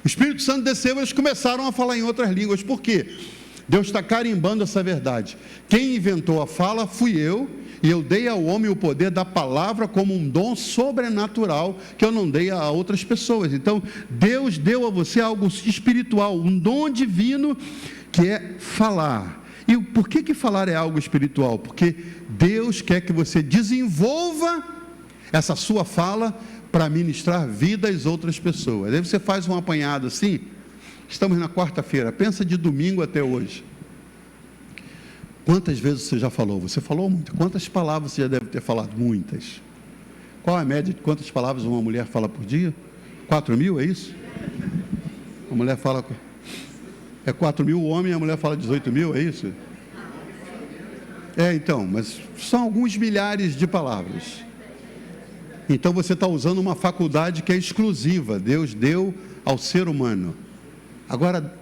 O Espírito Santo desceu e eles começaram a falar em outras línguas. Por quê? Deus está carimbando essa verdade. Quem inventou a fala fui eu, e eu dei ao homem o poder da palavra como um dom sobrenatural que eu não dei a outras pessoas. Então, Deus deu a você algo espiritual, um dom divino, que é falar. E por que falar é algo espiritual? Porque Deus quer que você desenvolva essa sua fala para ministrar vida às outras pessoas. Aí você faz um apanhado assim. Estamos na quarta-feira, pensa de domingo até hoje. Quantas vezes você já falou? Você falou muito. Quantas palavras você já deve ter falado? Muitas. Qual a média de quantas palavras uma mulher fala por dia? 4.000, é isso? A mulher fala... É 4.000 o homem e a mulher fala 18.000, é isso? Então, mas são alguns milhares de palavras. Então você está usando uma faculdade que é exclusiva, Deus deu ao ser humano. Agora,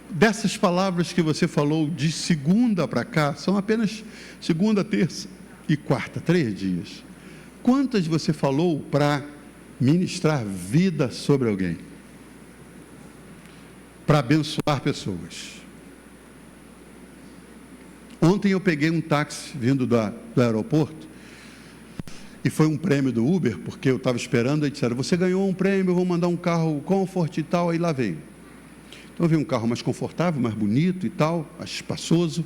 dessas palavras que você falou de segunda para cá, são apenas segunda, terça e quarta, 3 dias. Quantas você falou para ministrar vida sobre alguém? Para abençoar pessoas? Ontem eu peguei um táxi vindo do aeroporto, e foi um prêmio do Uber, porque eu estava esperando, e disseram: você ganhou um prêmio, eu vou mandar um carro Comfort e tal. Aí lá veio. Então eu vi um carro mais confortável, mais bonito e tal, mais espaçoso,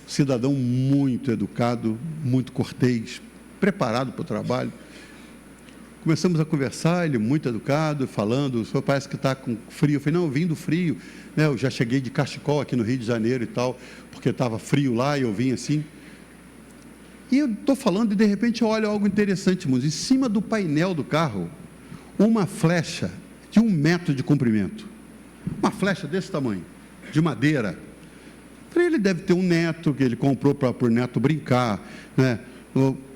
cidadão muito educado, muito cortês, preparado para o trabalho. Começamos a conversar, ele muito educado, falando: o senhor parece que está com frio. Eu falei: não, eu vim do frio, né? Eu já cheguei de cachecol aqui no Rio de Janeiro e tal, porque estava frio lá e eu vim assim. E eu estou falando e de repente eu olho algo interessante, irmãos. Em cima do painel do carro, uma flecha de 1 metro de comprimento. Uma flecha desse tamanho, de madeira. Falei: ele deve ter um neto, que ele comprou para o neto brincar, né?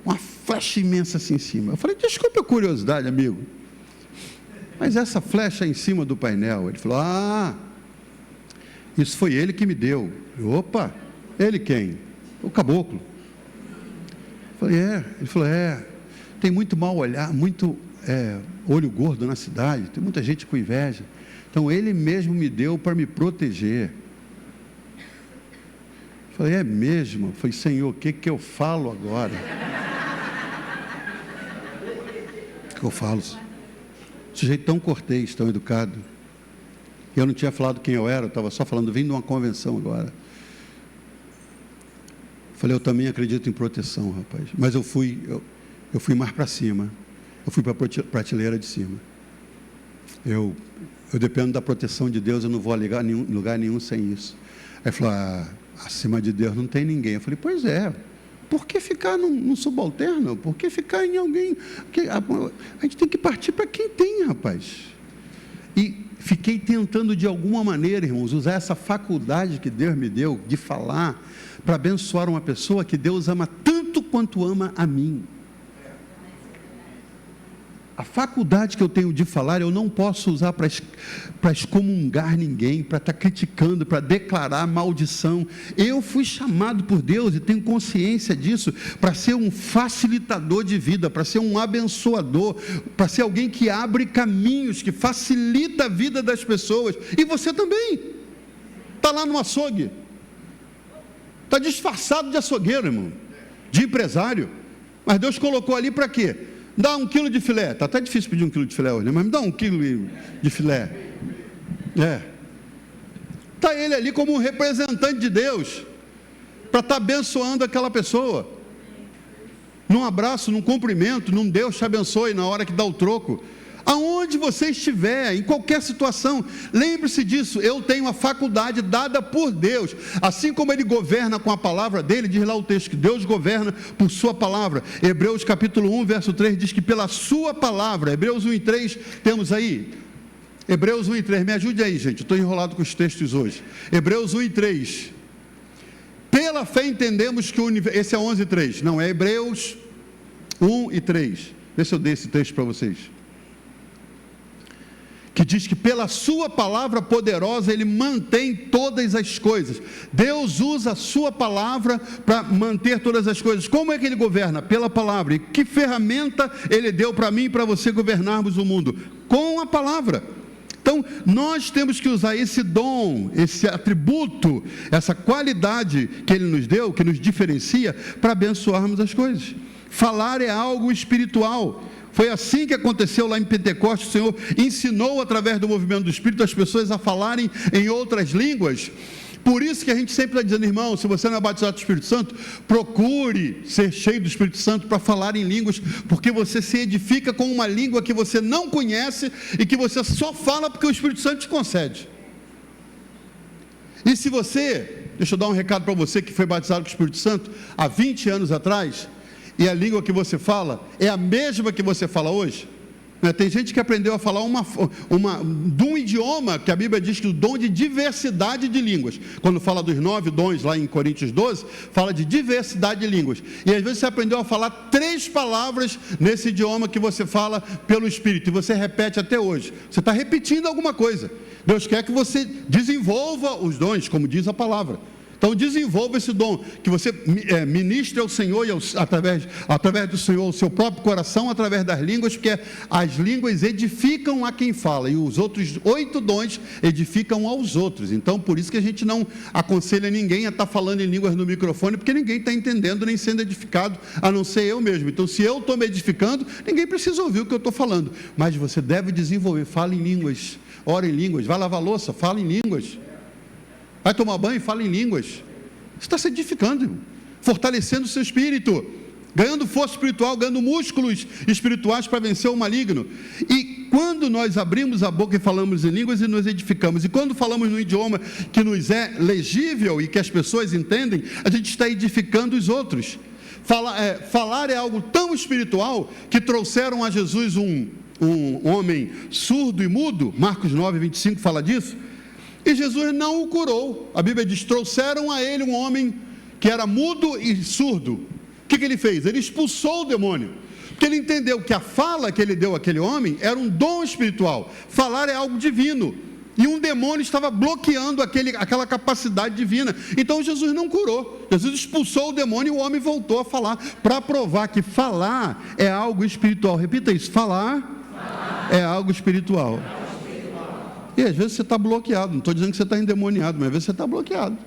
Uma flecha imensa assim em cima. Eu falei: desculpe a curiosidade, amigo, mas essa flecha em cima do painel? Ele falou: isso foi ele que me deu. Eu: opa, ele quem? O caboclo. Eu falei: ele falou: tem muito mau olhar, muito olho gordo na cidade, tem muita gente com inveja, então ele mesmo me deu para me proteger. Eu falei: é mesmo? Eu falei: Senhor, o que eu falo agora? O que eu falo? Sujeito tão cortês, tão educado. Eu não tinha falado quem eu era, eu estava só falando, vim de uma convenção agora. Falei: eu também acredito em proteção, rapaz. Mas eu fui mais para cima. Eu fui para a prateleira de cima. Eu dependo da proteção de Deus, eu não vou a lugar nenhum sem isso. Aí falou: acima de Deus não tem ninguém. Eu falei: pois é. Por que ficar num subalterno? Por que ficar em alguém? A gente tem que partir para quem tem, rapaz. E fiquei tentando de alguma maneira, irmãos, usar essa faculdade que Deus me deu de falar, para abençoar uma pessoa que Deus ama tanto quanto ama a mim. A faculdade que eu tenho de falar, eu não posso usar para excomungar ninguém, para estar criticando, para declarar maldição. Eu fui chamado por Deus e tenho consciência disso, para ser um facilitador de vida, para ser um abençoador, para ser alguém que abre caminhos, que facilita a vida das pessoas. E você também está lá no açougue, está disfarçado de açougueiro, irmão, de empresário, mas Deus colocou ali para quê? Dá 1 quilo de filé. Está até difícil pedir 1 quilo de filé hoje, né? Mas me dá 1 quilo de filé. Está ele ali como um representante de Deus, para estar abençoando aquela pessoa, num abraço, num cumprimento, num Deus te abençoe na hora que dá o troco. Aonde você estiver, em qualquer situação, lembre-se disso. Eu tenho a faculdade dada por Deus, assim como Ele governa com a palavra dele. Diz lá o texto que Deus governa por sua palavra. Hebreus capítulo 1 verso 3 diz que pela sua palavra. Hebreus 1 e 3 temos aí. Hebreus 1 e 3, me ajude aí, gente, eu estou enrolado com os textos hoje. Hebreus 1 e 3, pela fé entendemos que o universo, esse é 11 e 3, não, é Hebreus 1 e 3, vê se eu dei esse texto para vocês, que diz que pela sua palavra poderosa, Ele mantém todas as coisas. Deus usa a sua palavra para manter todas as coisas. Como é que Ele governa? Pela palavra. E que ferramenta Ele deu para mim e para você governarmos o mundo? Com a palavra. Então, nós temos que usar esse dom, esse atributo, essa qualidade que Ele nos deu, que nos diferencia, para abençoarmos as coisas. Falar é algo espiritual. Foi assim que aconteceu lá em Pentecostes. O Senhor ensinou através do movimento do Espírito as pessoas a falarem em outras línguas. Por isso que a gente sempre está dizendo, irmão, se você não é batizado do Espírito Santo, procure ser cheio do Espírito Santo para falar em línguas, porque você se edifica com uma língua que você não conhece e que você só fala porque o Espírito Santo te concede. E se você, deixa eu dar um recado para você que foi batizado com o Espírito Santo há 20 anos atrás, e a língua que você fala é a mesma que você fala hoje. Tem gente que aprendeu a falar de um idioma, que a Bíblia diz que o dom de diversidade de línguas, quando fala dos 9 dons lá em Coríntios 12, fala de diversidade de línguas, e às vezes você aprendeu a falar 3 palavras nesse idioma que você fala pelo Espírito, e você repete até hoje, você está repetindo alguma coisa. Deus quer que você desenvolva os dons, como diz a palavra. Então desenvolva esse dom, que você ministre ao Senhor e através do Senhor o seu próprio coração, através das línguas, porque as línguas edificam a quem fala, e os outros 8 dons edificam aos outros. Então por isso que a gente não aconselha ninguém a estar falando em línguas no microfone, porque ninguém está entendendo nem sendo edificado, a não ser eu mesmo. Então se eu estou me edificando, ninguém precisa ouvir o que eu estou falando, mas você deve desenvolver. Fala em línguas, ora em línguas, vai lavar louça, fala em línguas, vai tomar banho, fala em línguas. Você está se edificando, irmão, fortalecendo o seu espírito, ganhando força espiritual, ganhando músculos espirituais para vencer o maligno. E quando nós abrimos a boca e falamos em línguas e nos edificamos, e quando falamos no idioma que nos é legível e que as pessoas entendem, a gente está edificando os outros. Falar é algo tão espiritual que trouxeram a Jesus um homem surdo e mudo. Marcos 9, 25 fala disso. E Jesus não o curou. A Bíblia diz, trouxeram a ele um homem que era mudo e surdo. O que ele fez? Ele expulsou o demônio, porque ele entendeu que a fala que ele deu àquele homem era um dom espiritual. Falar é algo divino, e um demônio estava bloqueando aquela capacidade divina. Então Jesus não curou, Jesus expulsou o demônio e o homem voltou a falar, para provar que falar é algo espiritual. Repita isso, falar é algo espiritual. E às vezes você está bloqueado, não estou dizendo que você está endemoniado, mas às vezes você está bloqueado.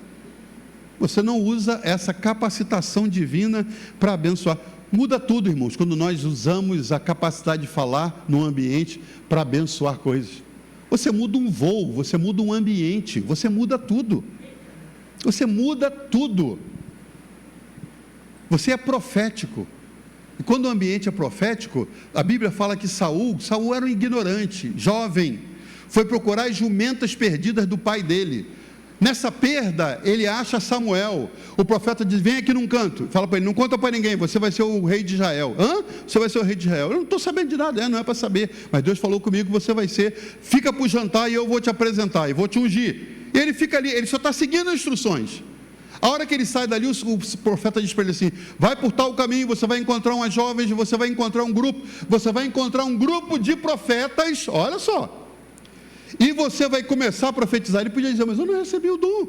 Você não usa essa capacitação divina para abençoar. Muda tudo, irmãos, quando nós usamos a capacidade de falar no ambiente para abençoar coisas. Você muda um voo, você muda um ambiente, você muda tudo. Você muda tudo. Você é profético. E quando o ambiente é profético, a Bíblia fala que Saul era um ignorante, jovem, foi procurar as jumentas perdidas do pai dele. Nessa perda, ele acha Samuel. O profeta diz, vem aqui num canto. Fala para ele, não conta para ninguém, você vai ser o rei de Israel. Hã? Você vai ser o rei de Israel. Eu não estou sabendo de nada, não é para saber. Mas Deus falou comigo que você vai ser. Fica para o jantar e eu vou te apresentar, e vou te ungir. E ele fica ali, ele só está seguindo as instruções. A hora que ele sai dali, o profeta diz para ele assim, vai por tal caminho, você vai encontrar umas jovens, você vai encontrar um grupo de profetas, olha só. E você vai começar a profetizar. Ele podia dizer, mas eu não recebi o dom,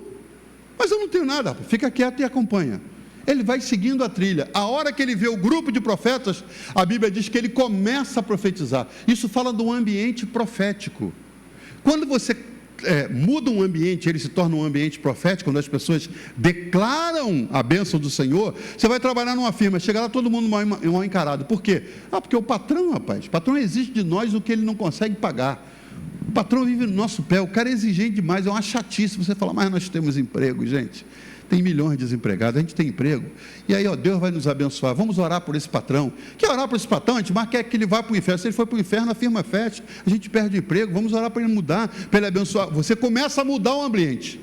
mas eu não tenho nada, fica quieto e acompanha. Ele vai seguindo a trilha. A hora que ele vê o grupo de profetas, a Bíblia diz que ele começa a profetizar. Isso fala do ambiente profético. Quando você muda um ambiente, ele se torna um ambiente profético, quando as pessoas declaram a bênção do Senhor. Você vai trabalhar numa firma, chega lá todo mundo mal encarado. Por quê? Porque o patrão, rapaz, o patrão exige de nós o que ele não consegue pagar. patrão vive no nosso pé, o cara é exigente demais, é uma chatice. Você fala, mas nós temos emprego, gente. Tem milhões de desempregados, a gente tem emprego. E aí, Deus vai nos abençoar. Vamos orar por esse patrão. Quer orar por esse patrão? A gente quer que ele vá para o inferno. Se ele for para o inferno, a firma fecha. A gente perde o emprego. Vamos orar para ele mudar, para ele abençoar. Você começa a mudar o ambiente.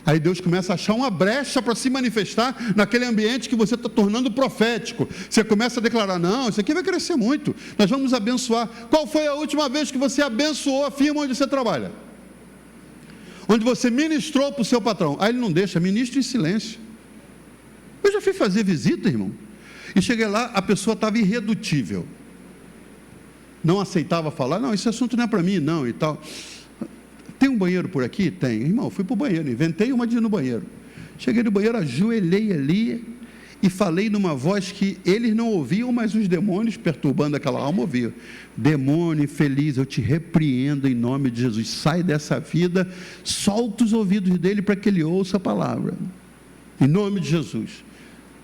Aí Deus começa a achar uma brecha para se manifestar naquele ambiente que você está tornando profético. Você começa a declarar, não, isso aqui vai crescer muito. Nós vamos abençoar. Qual foi a última vez que você abençoou a firma onde você trabalha? Onde você ministrou para o seu patrão. Aí ele não deixa, ministra em silêncio. Eu já fui fazer visita, irmão, e cheguei lá, a pessoa estava irredutível. Não aceitava falar, não, esse assunto não é para mim, não, e tal. Tem um banheiro por aqui? Tem. Irmão, fui para o banheiro, inventei uma de ir no banheiro. Cheguei no banheiro, ajoelhei ali e falei numa voz que eles não ouviam, mas os demônios perturbando aquela alma ouviam. Demônio infeliz, eu te repreendo em nome de Jesus. Sai dessa vida, solta os ouvidos dele para que ele ouça a palavra. Em nome de Jesus.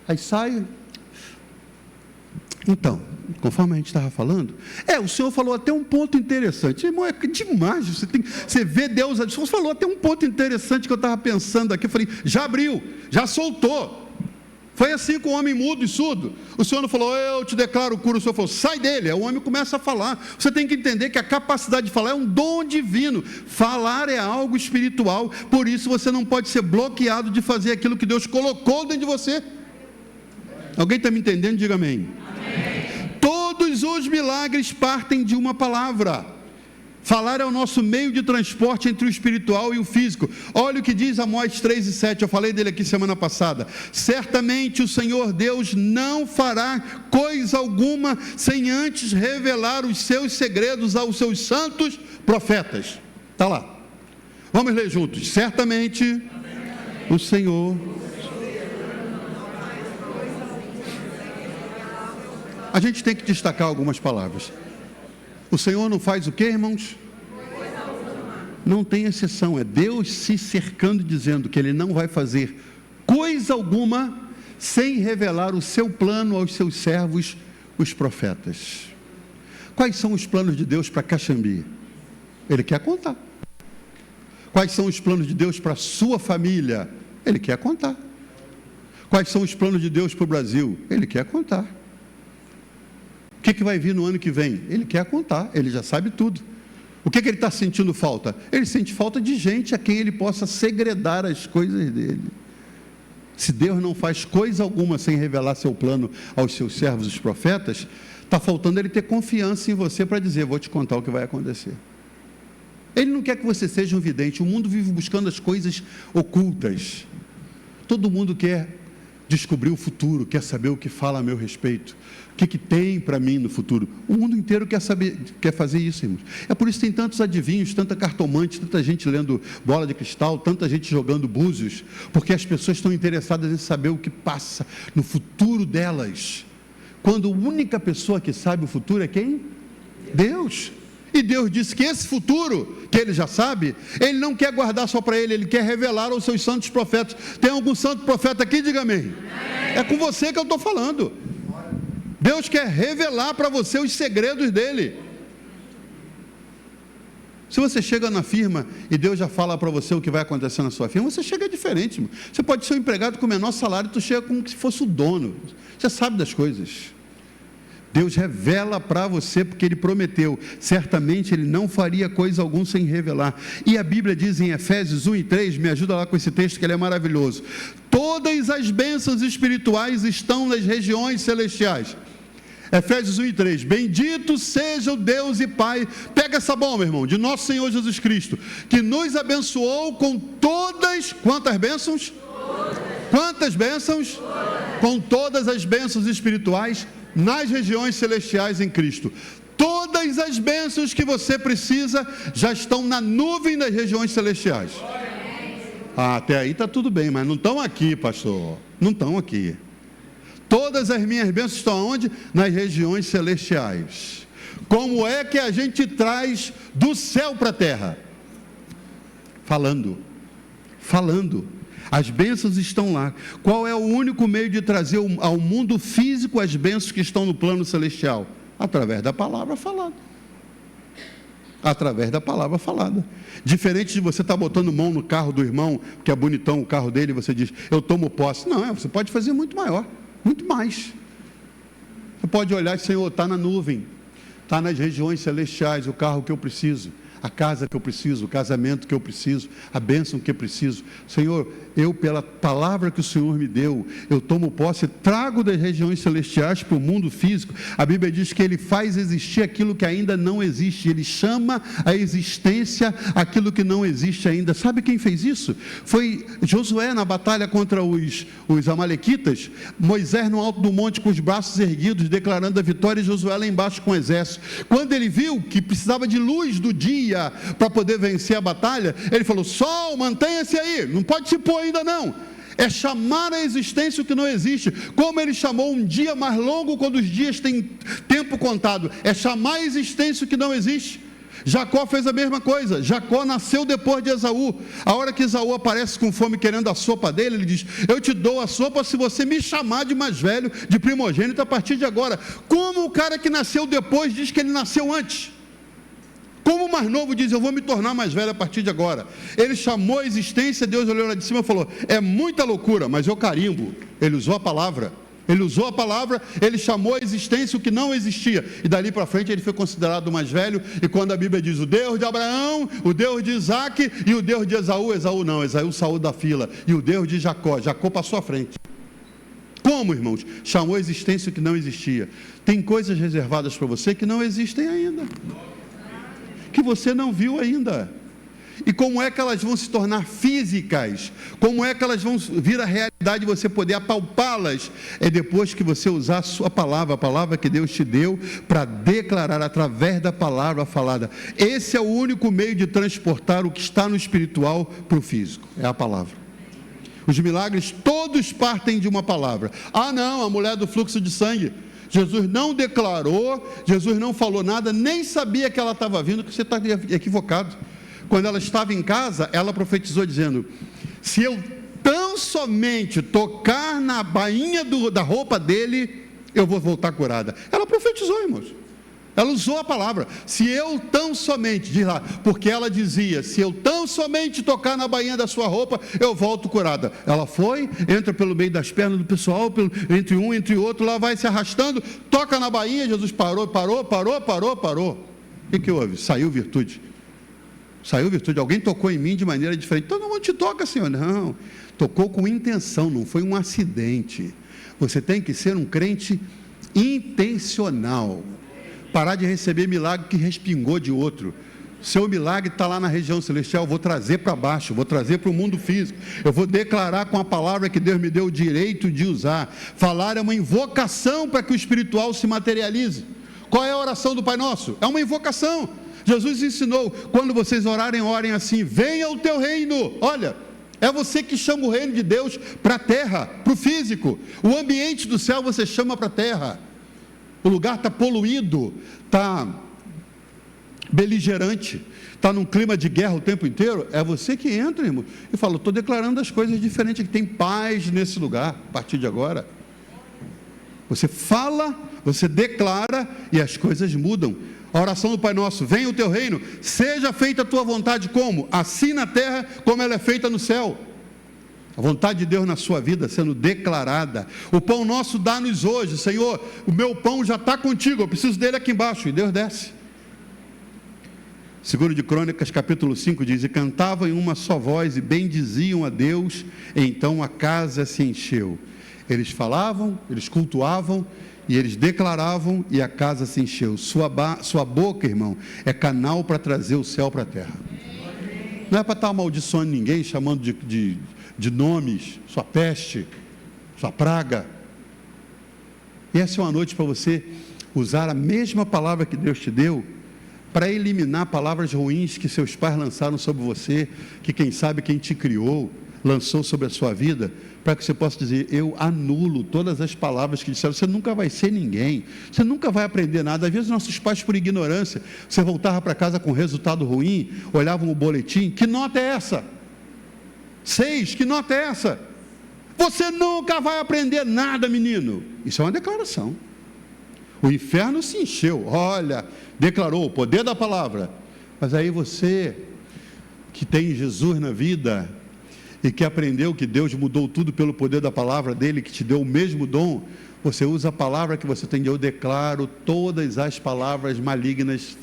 Aí saio. Então, conforme a gente estava falando, o Senhor falou até um ponto interessante. Irmão, é demais, você vê Deus, o Senhor falou até um ponto interessante que eu estava pensando aqui, eu falei, já abriu, já soltou. Foi assim com o homem mudo e surdo. O Senhor não falou, eu te declaro cura, o Senhor falou, sai dele. Aí o homem começa a falar. Você tem que entender que a capacidade de falar é um dom divino. Falar é algo espiritual, por isso você não pode ser bloqueado de fazer aquilo que Deus colocou dentro de você. Alguém está me entendendo? Diga amém. Todos os milagres partem de uma palavra. Falar é o nosso meio de transporte entre o espiritual e o físico. Olha o que diz Amós 3:7, eu falei dele aqui semana passada. Certamente o Senhor Deus não fará coisa alguma sem antes revelar os seus segredos aos seus santos profetas. Está lá. Vamos ler juntos. Certamente o Senhor... A gente tem que destacar algumas palavras. O Senhor não faz o quê, irmãos? Não tem exceção, é Deus se cercando, dizendo que Ele não vai fazer coisa alguma sem revelar o seu plano aos seus servos, os profetas. Quais são os planos de Deus para Caxambi? Ele quer contar. Quais são os planos de Deus para a sua família? Ele quer contar. Quais são os planos de Deus para o Brasil? Ele quer contar. O que vai vir no ano que vem? Ele quer contar, ele já sabe tudo. O que ele está sentindo falta? Ele sente falta de gente a quem ele possa segredar as coisas dele. Se Deus não faz coisa alguma sem revelar seu plano aos seus servos, os profetas, está faltando ele ter confiança em você para dizer, vou te contar o que vai acontecer. Ele não quer que você seja um vidente. O mundo vive buscando as coisas ocultas. Todo mundo quer descobrir o futuro, quer saber o que fala a meu respeito, o que tem para mim no futuro. O mundo inteiro quer saber, quer fazer isso, irmãos. É por isso que tem tantos adivinhos, tanta cartomante, tanta gente lendo bola de cristal, tanta gente jogando búzios, porque as pessoas estão interessadas em saber o que passa no futuro delas, quando a única pessoa que sabe o futuro é quem? Deus. E Deus disse que esse futuro, que Ele já sabe, Ele não quer guardar só para Ele, Ele quer revelar aos seus santos profetas. Tem algum santo profeta aqui? Diga amém. É com você que eu estou falando. Deus quer revelar para você os segredos dEle. Se você chega na firma e Deus já fala para você o que vai acontecer na sua firma, você chega diferente, irmão. Você pode ser um empregado com o menor salário, tu chega como se fosse o dono. Você sabe das coisas. Deus revela para você, porque Ele prometeu, certamente Ele não faria coisa alguma sem revelar. E a Bíblia diz em Efésios 1:3, me ajuda lá com esse texto que ele é maravilhoso, todas as bênçãos espirituais estão nas regiões celestiais. Efésios 1:3, bendito seja o Deus e Pai, pega essa bomba, irmão, de nosso Senhor Jesus Cristo, que nos abençoou com todas, quantas bênçãos? Quantas bênçãos? Com todas as bênçãos espirituais nas regiões celestiais em Cristo. Todas as bênçãos que você precisa já estão na nuvem das regiões celestiais. Até aí está tudo bem, mas não estão aqui, pastor. Não estão aqui. Todas as minhas bênçãos estão onde? Nas regiões celestiais. Como é que a gente traz do céu para a terra? Falando. As bênçãos estão lá. Qual é o único meio de trazer ao mundo físico as bênçãos que estão no plano celestial? Através da palavra falada. Através da palavra falada. Diferente de você estar botando mão no carro do irmão, que é bonitão o carro dele, e você diz, eu tomo posse. Não, você pode fazer muito maior, muito mais. Você pode olhar e, Senhor, está na nuvem, está nas regiões celestiais, o carro que eu preciso, a casa que eu preciso, o casamento que eu preciso, a bênção que eu preciso. Senhor, eu, pela palavra que o Senhor me deu, eu tomo posse, trago das regiões celestiais para o mundo físico. A Bíblia diz que Ele faz existir aquilo que ainda não existe, Ele chama a existência aquilo que não existe ainda. Sabe quem fez isso? Foi Josué na batalha contra os amalequitas, Moisés no alto do monte com os braços erguidos, declarando a vitória, e Josué lá embaixo com o exército. Quando ele viu que precisava de luz do dia para poder vencer a batalha, ele falou, sol, mantenha-se aí, não pode se pôr ainda não, é chamar a existência o que não existe, como ele chamou um dia mais longo quando os dias têm tempo contado, é chamar a existência o que não existe. Jacó fez a mesma coisa. Jacó nasceu depois de Esaú. A hora que Esaú aparece com fome querendo a sopa dele, ele diz, eu te dou a sopa se você me chamar de mais velho, de primogênito a partir de agora. Como o cara que nasceu depois diz que ele nasceu antes? Como o mais novo diz, eu vou me tornar mais velho a partir de agora. Ele chamou a existência, Deus olhou lá de cima e falou, é muita loucura, mas eu carimbo. Ele usou a palavra, ele chamou a existência o que não existia, e dali para frente ele foi considerado o mais velho. E quando a Bíblia diz o Deus de Abraão, o Deus de Isaac e o Deus de Esaú, Esaú não, Esaú saiu da fila, e o Deus de Jacó, Jacó passou à frente. Como, irmãos? Chamou a existência o que não existia. Tem coisas reservadas para você que não existem ainda, que você não viu ainda. E como é que elas vão se tornar físicas? Como é que elas vão vir à realidade e você poder apalpá-las? É depois que você usar a sua palavra, a palavra que Deus te deu, para declarar através da palavra falada. Esse é o único meio de transportar o que está no espiritual para o físico, é a palavra. Os milagres todos partem de uma palavra. Ah não, a mulher do fluxo de sangue, Jesus não declarou, Jesus não falou nada, nem sabia que ela estava vindo, que você está equivocado. Quando ela estava em casa, ela profetizou dizendo, se eu tão somente tocar na bainha da roupa dele, eu vou voltar curada. Ela profetizou, irmãos. Ela usou a palavra, se eu tão somente, diz lá, porque ela dizia, se eu tão somente tocar na bainha da sua roupa, eu volto curada. Ela foi, entra pelo meio das pernas do pessoal, entre um, entre outro, lá vai se arrastando, toca na bainha, Jesus parou. O que houve? Saiu virtude. Alguém tocou em mim de maneira diferente. Todo mundo te toca, Senhor. Não, tocou com intenção, não foi um acidente. Você tem que ser um crente intencional. Parar de receber milagre que respingou de outro. Seu milagre está lá na região celestial, eu vou trazer para baixo, vou trazer para o mundo físico, eu vou declarar com a palavra que Deus me deu o direito de usar. Falar é uma invocação para que o espiritual se materialize. Qual é a oração do Pai Nosso? É uma invocação. Jesus ensinou, quando vocês orarem, orem assim, venha o teu reino. Olha, é você que chama o reino de Deus para a terra, para o físico. O ambiente do céu você chama para a terra. O lugar está poluído, está beligerante, está num clima de guerra o tempo inteiro. É você que entra, irmão, e fala, estou declarando as coisas diferentes, que tem paz nesse lugar, a partir de agora. Você fala, você declara e as coisas mudam. A oração do Pai Nosso, venha o teu reino, seja feita a tua vontade como? Assim na terra como ela é feita no céu. A vontade de Deus na sua vida sendo declarada. O pão nosso dá-nos hoje, Senhor, o meu pão já está contigo, eu preciso dele aqui embaixo, e Deus desce. 2 de Crônicas capítulo 5 diz, e cantavam em uma só voz e bendiziam a Deus, então a casa se encheu. Eles falavam, eles cultuavam, e eles declaravam, e a casa se encheu. Sua boca, irmão, é canal para trazer o céu para a terra. Não é para estar amaldiçoando ninguém, chamando de nomes, sua peste, sua praga. E essa é uma noite para você usar a mesma palavra que Deus te deu, para eliminar palavras ruins que seus pais lançaram sobre você, que quem sabe quem te criou, lançou sobre a sua vida, para que você possa dizer, eu anulo todas as palavras que disseram, você nunca vai ser ninguém, você nunca vai aprender nada. Às vezes nossos pais, por ignorância, você voltava para casa com resultado ruim, olhavam o boletim, que nota é essa? 6, que nota é essa? Você nunca vai aprender nada, menino. Isso é uma declaração. O inferno se encheu, olha, declarou o poder da palavra. Mas aí você, que tem Jesus na vida, e que aprendeu que Deus mudou tudo pelo poder da palavra dele, que te deu o mesmo dom, você usa a palavra que você tem. Eu declaro todas as palavras malignas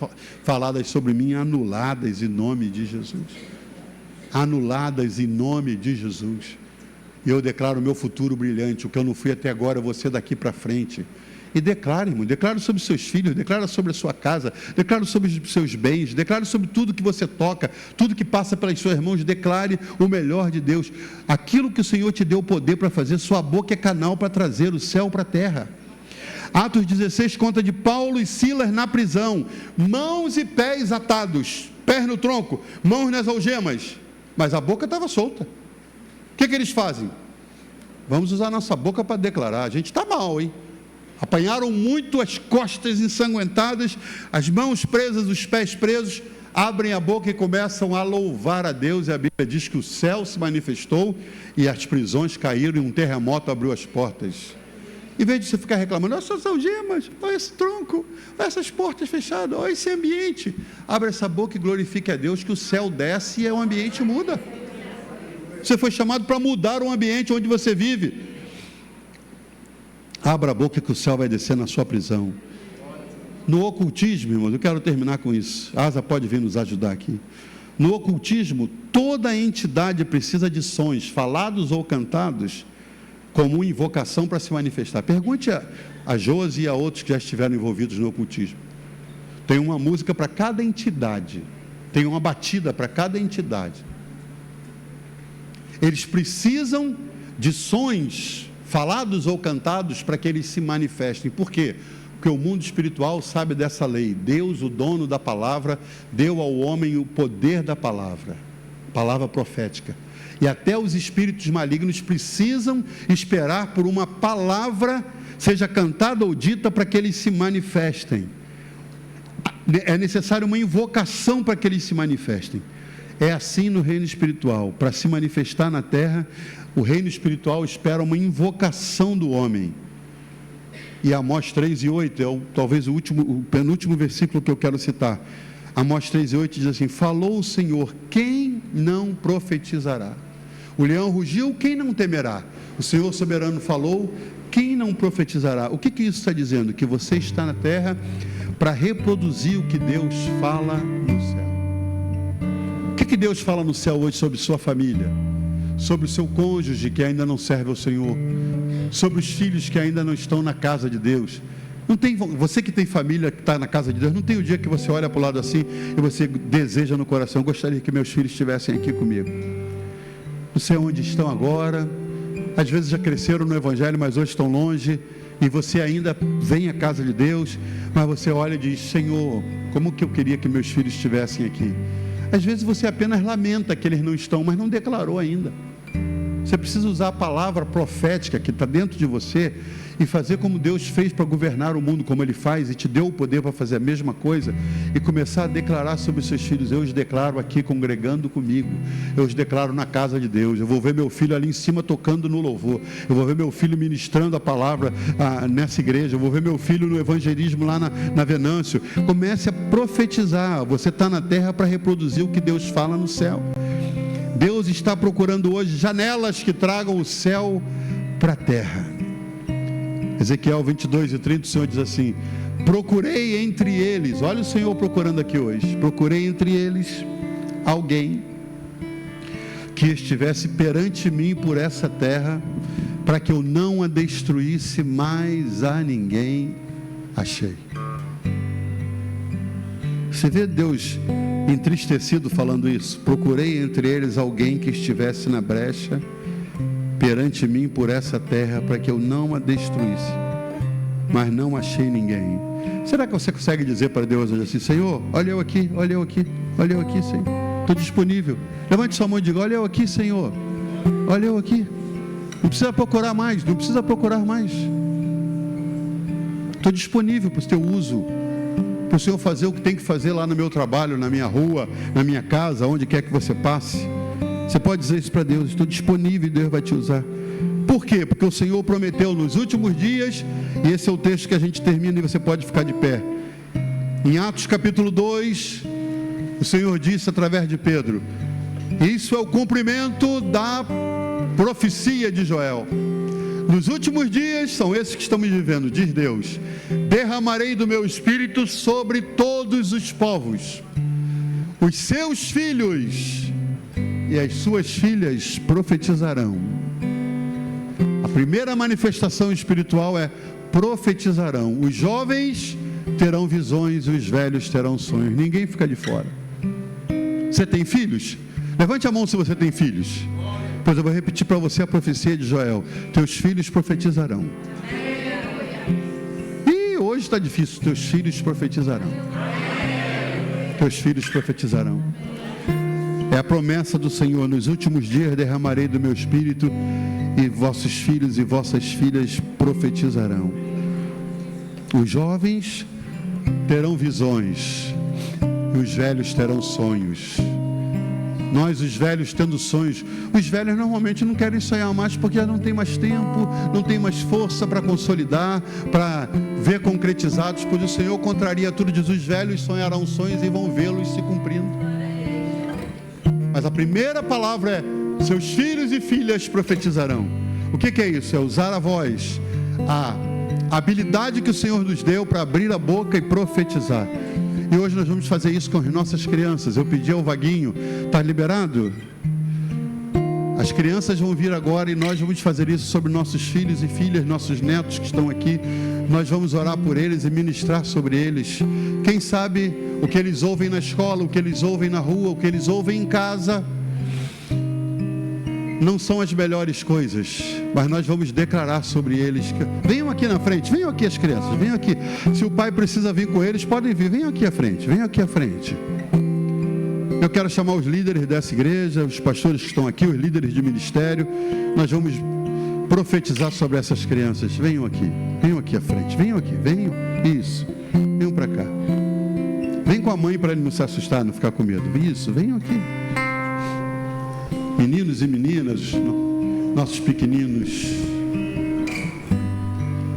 faladas sobre mim, anuladas em nome de Jesus. Anuladas em nome de Jesus. E eu declaro o meu futuro brilhante, o que eu não fui até agora, eu vou ser daqui para frente. E declare, irmão, declare sobre seus filhos, declare sobre a sua casa, declare sobre os seus bens, declare sobre tudo que você toca, tudo que passa pelas suas mãos, declare o melhor de Deus. Aquilo que o Senhor te deu poder para fazer, sua boca é canal para trazer o céu para a terra. Atos 16 conta de Paulo e Silas na prisão, mãos e pés atados, pés no tronco, mãos nas algemas, mas a boca estava solta. O que eles fazem? Vamos usar nossa boca para declarar. A gente está mal, hein? Apanharam muito, as costas ensanguentadas, as mãos presas, os pés presos, abrem a boca e começam a louvar a Deus, e a Bíblia diz que o céu se manifestou e as prisões caíram e um terremoto abriu as portas. Em vez de você ficar reclamando, olha essas algemas, olha esse tronco, olha essas portas fechadas, olha esse ambiente, abre essa boca e glorifique a Deus, que o céu desce e o ambiente muda. Você foi chamado para mudar o ambiente onde você vive. Abra a boca que o céu vai descer na sua prisão. No ocultismo, irmãos, eu quero terminar com isso. A Asa pode vir nos ajudar aqui. No ocultismo, toda entidade precisa de sons, falados ou cantados, como invocação para se manifestar. Pergunte a Josi e a outros que já estiveram envolvidos no ocultismo. Tem uma música para cada entidade, tem uma batida para cada entidade. Eles precisam de sons falados ou cantados para que eles se manifestem. Por quê? Porque o mundo espiritual sabe dessa lei. Deus, o dono da palavra, deu ao homem o poder da palavra, palavra profética. E até os espíritos malignos precisam esperar por uma palavra, seja cantada ou dita, para que eles se manifestem. É necessário uma invocação para que eles se manifestem. É assim no reino espiritual. Para se manifestar na terra, o reino espiritual espera uma invocação do homem. E Amós 3:8 é talvez o penúltimo versículo que eu quero citar. Amós 3:8 diz assim: falou o Senhor, quem não profetizará? O leão rugiu, quem não temerá? O Senhor soberano falou, quem não profetizará? O que isso está dizendo? Que você está na terra para reproduzir o que Deus fala no céu. O que Deus fala no céu hoje sobre sua família? Sobre o seu cônjuge que ainda não serve ao Senhor? Sobre os filhos que ainda não estão na casa de Deus? Não tem, você que tem família que está na casa de Deus, não tem o dia que você olha para o lado assim e você deseja no coração: gostaria que meus filhos estivessem aqui comigo. Não sei onde estão agora, às vezes já cresceram no Evangelho, mas hoje estão longe, e você ainda vem à casa de Deus, mas você olha e diz: Senhor, como que eu queria que meus filhos estivessem aqui? Às vezes você apenas lamenta que eles não estão, mas não declarou ainda. Você precisa usar a palavra profética que está dentro de você e fazer como Deus fez para governar o mundo, como Ele faz, e te deu o poder para fazer a mesma coisa, e começar a declarar sobre os seus filhos. Eu os declaro aqui congregando comigo, eu os declaro na casa de Deus. Eu vou ver meu filho ali em cima tocando no louvor, eu vou ver meu filho ministrando a palavra nessa igreja, eu vou ver meu filho no evangelismo lá na Venâncio. Comece a profetizar. Você está na terra para reproduzir o que Deus fala no céu. Deus está procurando hoje janelas que tragam o céu para a terra. Ezequiel 22:30, o Senhor diz assim: procurei entre eles, olha o Senhor procurando aqui hoje, procurei entre eles alguém que estivesse perante mim por essa terra, para que eu não a destruísse, mais a ninguém achei. Você vê Deus entristecido falando isso? Procurei entre eles alguém que estivesse na brecha perante mim por essa terra, para que eu não a destruísse, mas não achei ninguém. Será que você consegue dizer para Deus hoje assim: Senhor, olha eu aqui, olha eu aqui, olha eu aqui, Senhor, estou disponível. Levante sua mão e diga: olha eu aqui, Senhor, olha eu aqui. Não precisa procurar mais, não precisa procurar mais. Estou disponível para o teu uso, para o Senhor fazer o que tem que fazer lá no meu trabalho, na minha rua, na minha casa, onde quer que você passe. Você pode dizer isso para Deus: estou disponível e Deus vai te usar. Por quê? Porque o Senhor prometeu nos últimos dias, e esse é o texto que a gente termina e você pode ficar de pé. Em Atos capítulo 2, O Senhor disse através de Pedro: isso é o cumprimento da profecia de Joel. Nos últimos dias, são esses que estamos vivendo, diz Deus: derramarei do meu espírito sobre todos os povos. Os seus filhos e as suas filhas profetizarão. A primeira manifestação espiritual é profetizarão. Os jovens terão visões, os velhos terão sonhos. Ninguém fica de fora. Você tem filhos? Levante a mão se você tem filhos. Pois eu vou repetir para você a profecia de Joel: teus filhos profetizarão. E hoje está difícil. Teus filhos profetizarão. Teus filhos profetizarão. É a promessa do Senhor: nos últimos dias derramarei do meu espírito, e vossos filhos e vossas filhas profetizarão. Os jovens terão visões, e os velhos terão sonhos. Nós, os velhos, tendo sonhos. Os velhos normalmente não querem sonhar mais, porque já não tem mais tempo, não tem mais força para consolidar, para ver concretizados. Pois o Senhor contraria tudo, diz: os velhos sonharão sonhos e vão vê-los se cumprindo. Mas a primeira palavra é: seus filhos e filhas profetizarão. O que é isso? É usar a voz, a habilidade que o Senhor nos deu para abrir a boca e profetizar. E hoje nós vamos fazer isso com as nossas crianças. Eu pedi ao Vaguinho: está liberado? As crianças vão vir agora e nós vamos fazer isso sobre nossos filhos e filhas, nossos netos que estão aqui. Nós vamos orar por eles e ministrar sobre eles. Quem sabe o que eles ouvem na escola, o que eles ouvem na rua, o que eles ouvem em casa, não são as melhores coisas, mas nós vamos declarar sobre eles. Venham aqui na frente, venham aqui as crianças, venham aqui. Se o pai precisa vir com eles, podem vir, venham aqui à frente, venham aqui à frente. Eu quero chamar os líderes dessa igreja, os pastores que estão aqui, os líderes de ministério. Nós vamos profetizar sobre essas crianças. Venham aqui à frente, venham aqui, venham, isso, venham para cá. Vem com a mãe para ele não se assustar, não ficar com medo. Isso, venham aqui. Meninos e meninas, nossos pequeninos,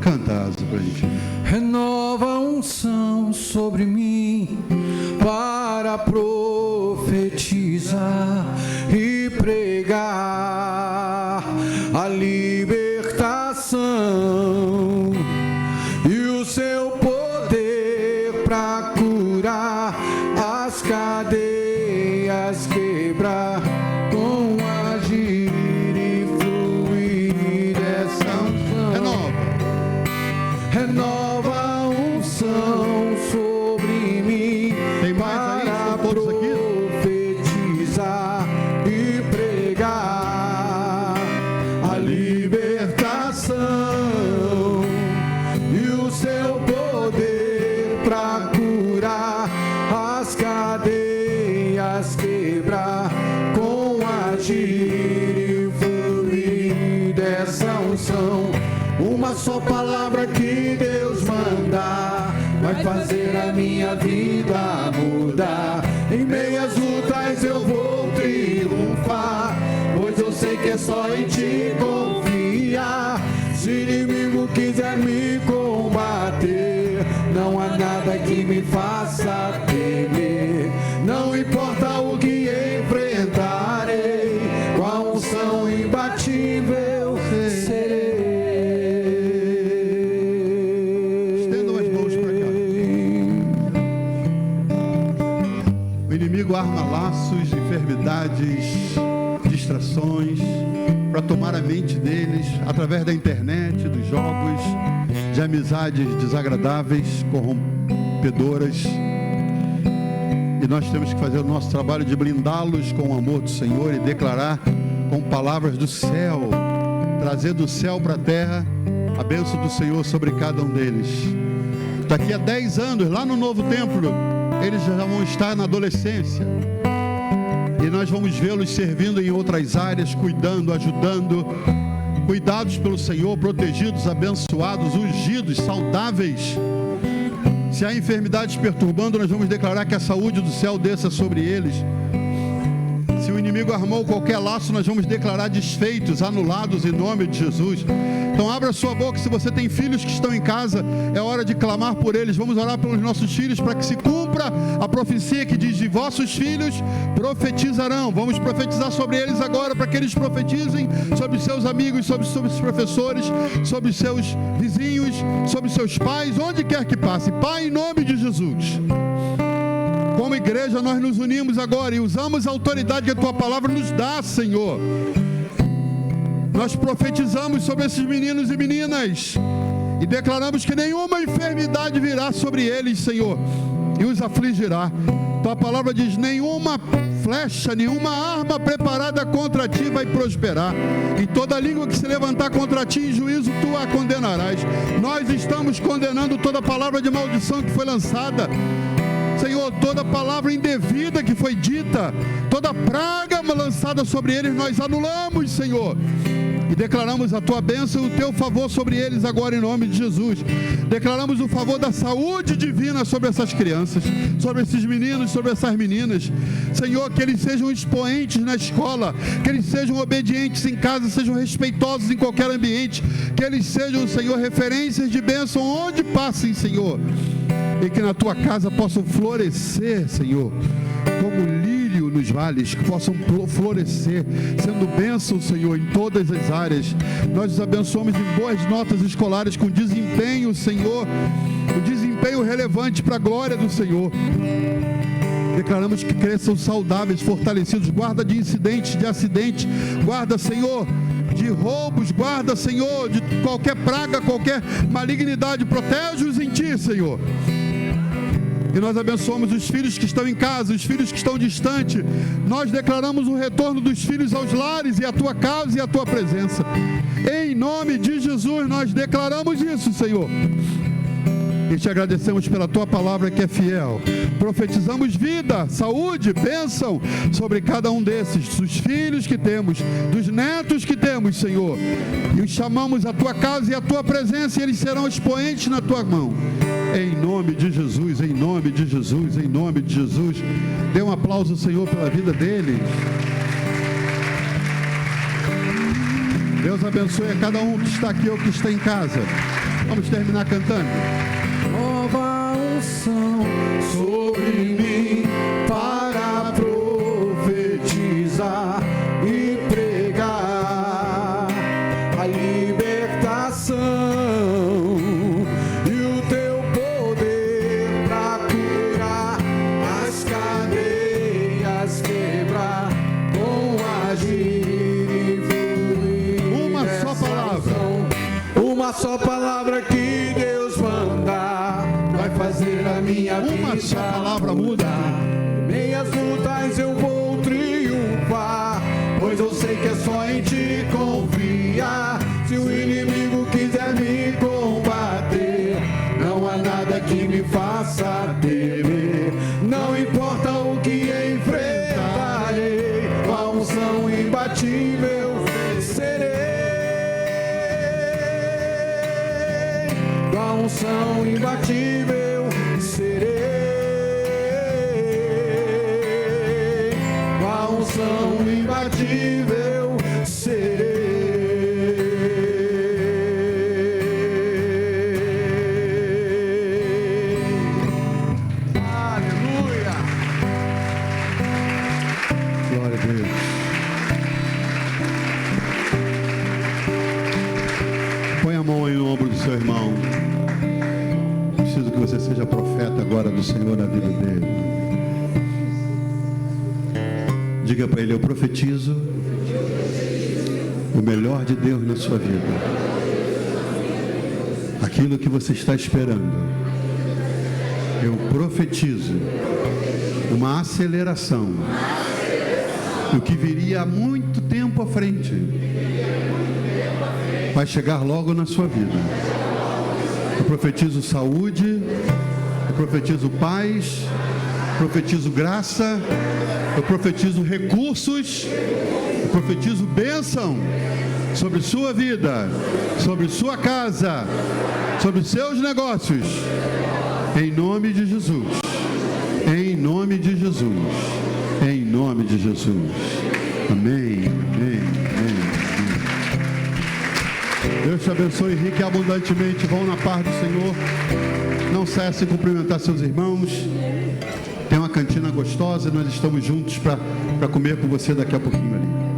canta a asa para a gente. Renova a unção sobre mim para profetizar e pregar a libertação e o seu poder para curar as cadeias, quebrar com agir e fluir dessa unção. Renova a unção sobre mim. Tem mais aí? Estão todos aqui? Profetizar e pregar a libertação e o seu poder para curar as cadeias, quebrar com agir e fluir dessa unção. Uma só palavra que Deus mandar vai fazer a minha vida mudar. Em meias lutas eu vou triunfar, pois eu sei que é só em ti confiar. Se o inimigo quiser me combater, não há nada que me faça temer. Não importa o que enfrentarei, com a unção imbatível serei. Arma laços, enfermidades, distrações, para tomar a mente deles através da internet, dos jogos, de amizades desagradáveis, corrompedoras. E nós temos que fazer o nosso trabalho de blindá-los com o amor do Senhor e declarar com palavras do céu, trazer do céu para a terra a bênção do Senhor sobre cada um deles. Daqui a 10 anos, lá no novo templo, eles já vão estar na adolescência e nós vamos vê-los servindo em outras áreas, cuidando, ajudando, cuidados pelo Senhor, protegidos, abençoados, ungidos, saudáveis. Se há enfermidades perturbando, nós vamos declarar que a saúde do céu desça sobre eles. Se o o inimigo armou qualquer laço, nós vamos declarar desfeitos, anulados em nome de Jesus. Então abra sua boca. Se você tem filhos que estão em casa, é hora de clamar por eles. Vamos orar pelos nossos filhos para que se cumpra a profecia que diz: de vossos filhos profetizarão. Vamos profetizar sobre eles agora, para que eles profetizem sobre seus amigos, sobre os professores, sobre seus vizinhos, sobre seus pais, onde quer que passe. Pai, em nome de Jesus, como igreja nós nos unimos agora e usamos a autoridade que a Tua palavra nos dá, Senhor. Nós profetizamos sobre esses meninos e meninas e declaramos que nenhuma enfermidade virá sobre eles, Senhor, e os afligirá. Tua palavra diz: nenhuma flecha, nenhuma arma preparada contra ti vai prosperar, e toda língua que se levantar contra ti em juízo tu a condenarás. Nós estamos condenando toda palavra de maldição que foi lançada, Senhor, toda palavra indevida que foi dita, toda praga lançada sobre eles, nós anulamos, Senhor, e declaramos a Tua bênção e o Teu favor sobre eles agora em nome de Jesus. Declaramos o favor da saúde divina sobre essas crianças, sobre esses meninos, sobre essas meninas. Senhor, que eles sejam expoentes na escola, que eles sejam obedientes em casa, sejam respeitosos em qualquer ambiente, que eles sejam, Senhor, referências de bênção onde passem, Senhor, e que na Tua casa possam florescer, Senhor, como lírio nos vales, que possam florescer, sendo bênção, Senhor, em todas as áreas. Nós os abençoamos em boas notas escolares, com desempenho, Senhor, um desempenho relevante para a glória do Senhor. Declaramos que cresçam saudáveis, fortalecidos. Guarda de incidentes, de acidentes. Guarda, Senhor, de roubos. Guarda, Senhor, de qualquer praga, qualquer malignidade. Protege-os em Ti, Senhor. E nós abençoamos os filhos que estão em casa, os filhos que estão distantes. Nós declaramos o retorno dos filhos aos lares e à Tua casa e à Tua presença. Em nome de Jesus nós declaramos isso, Senhor. E te agradecemos pela Tua palavra que é fiel. Profetizamos vida, saúde, bênção sobre cada um desses, dos filhos que temos, dos netos que temos, Senhor. E os chamamos à Tua casa e à Tua presença, e eles serão expoentes na Tua mão. Em nome de Jesus, em nome de Jesus, em nome de Jesus. Dê um aplauso ao Senhor pela vida dele. Deus abençoe a cada um que está aqui ou que está em casa. Vamos terminar cantando. Nova unção sobre mim para profetizar e pregar a libertação e o Teu poder para curar as cadeias, quebrar com agir e fluir. Uma só palavra. Uma só palavra que Deus mandar vai fazer a minha vida. Uma só palavra muda. Meias lutas eu vou triunfar, pois eu sei que é só em Ti confiar. Se o inimigo quiser me combater, não há nada que me faça temer. Não importa o que enfrentarei, com a unção imbatível serei. Com a unção imbatível serei. Com a unção imbatível serei. Aleluia. Glória a Deus. Põe a mão aí no ombro do seu irmão. Preciso que você seja profeta agora do Senhor na vida dele. Diga para ele: eu profetizo o melhor de Deus na sua vida. Aquilo que você está esperando. Eu profetizo uma aceleração do que viria há muito tempo à frente. Vai chegar logo na sua vida. Eu profetizo saúde, eu profetizo paz, eu profetizo graça, eu profetizo recursos, eu profetizo bênção sobre sua vida, sobre sua casa, sobre seus negócios, em nome de Jesus, em nome de Jesus, Em nome de Jesus. Amém. Amém. Amém. Deus te abençoe rica e abundantemente. Vão na paz do Senhor. Não cesse de cumprimentar seus irmãos. Tem uma cantina gostosa e nós estamos juntos para comer com você daqui a pouquinho ali.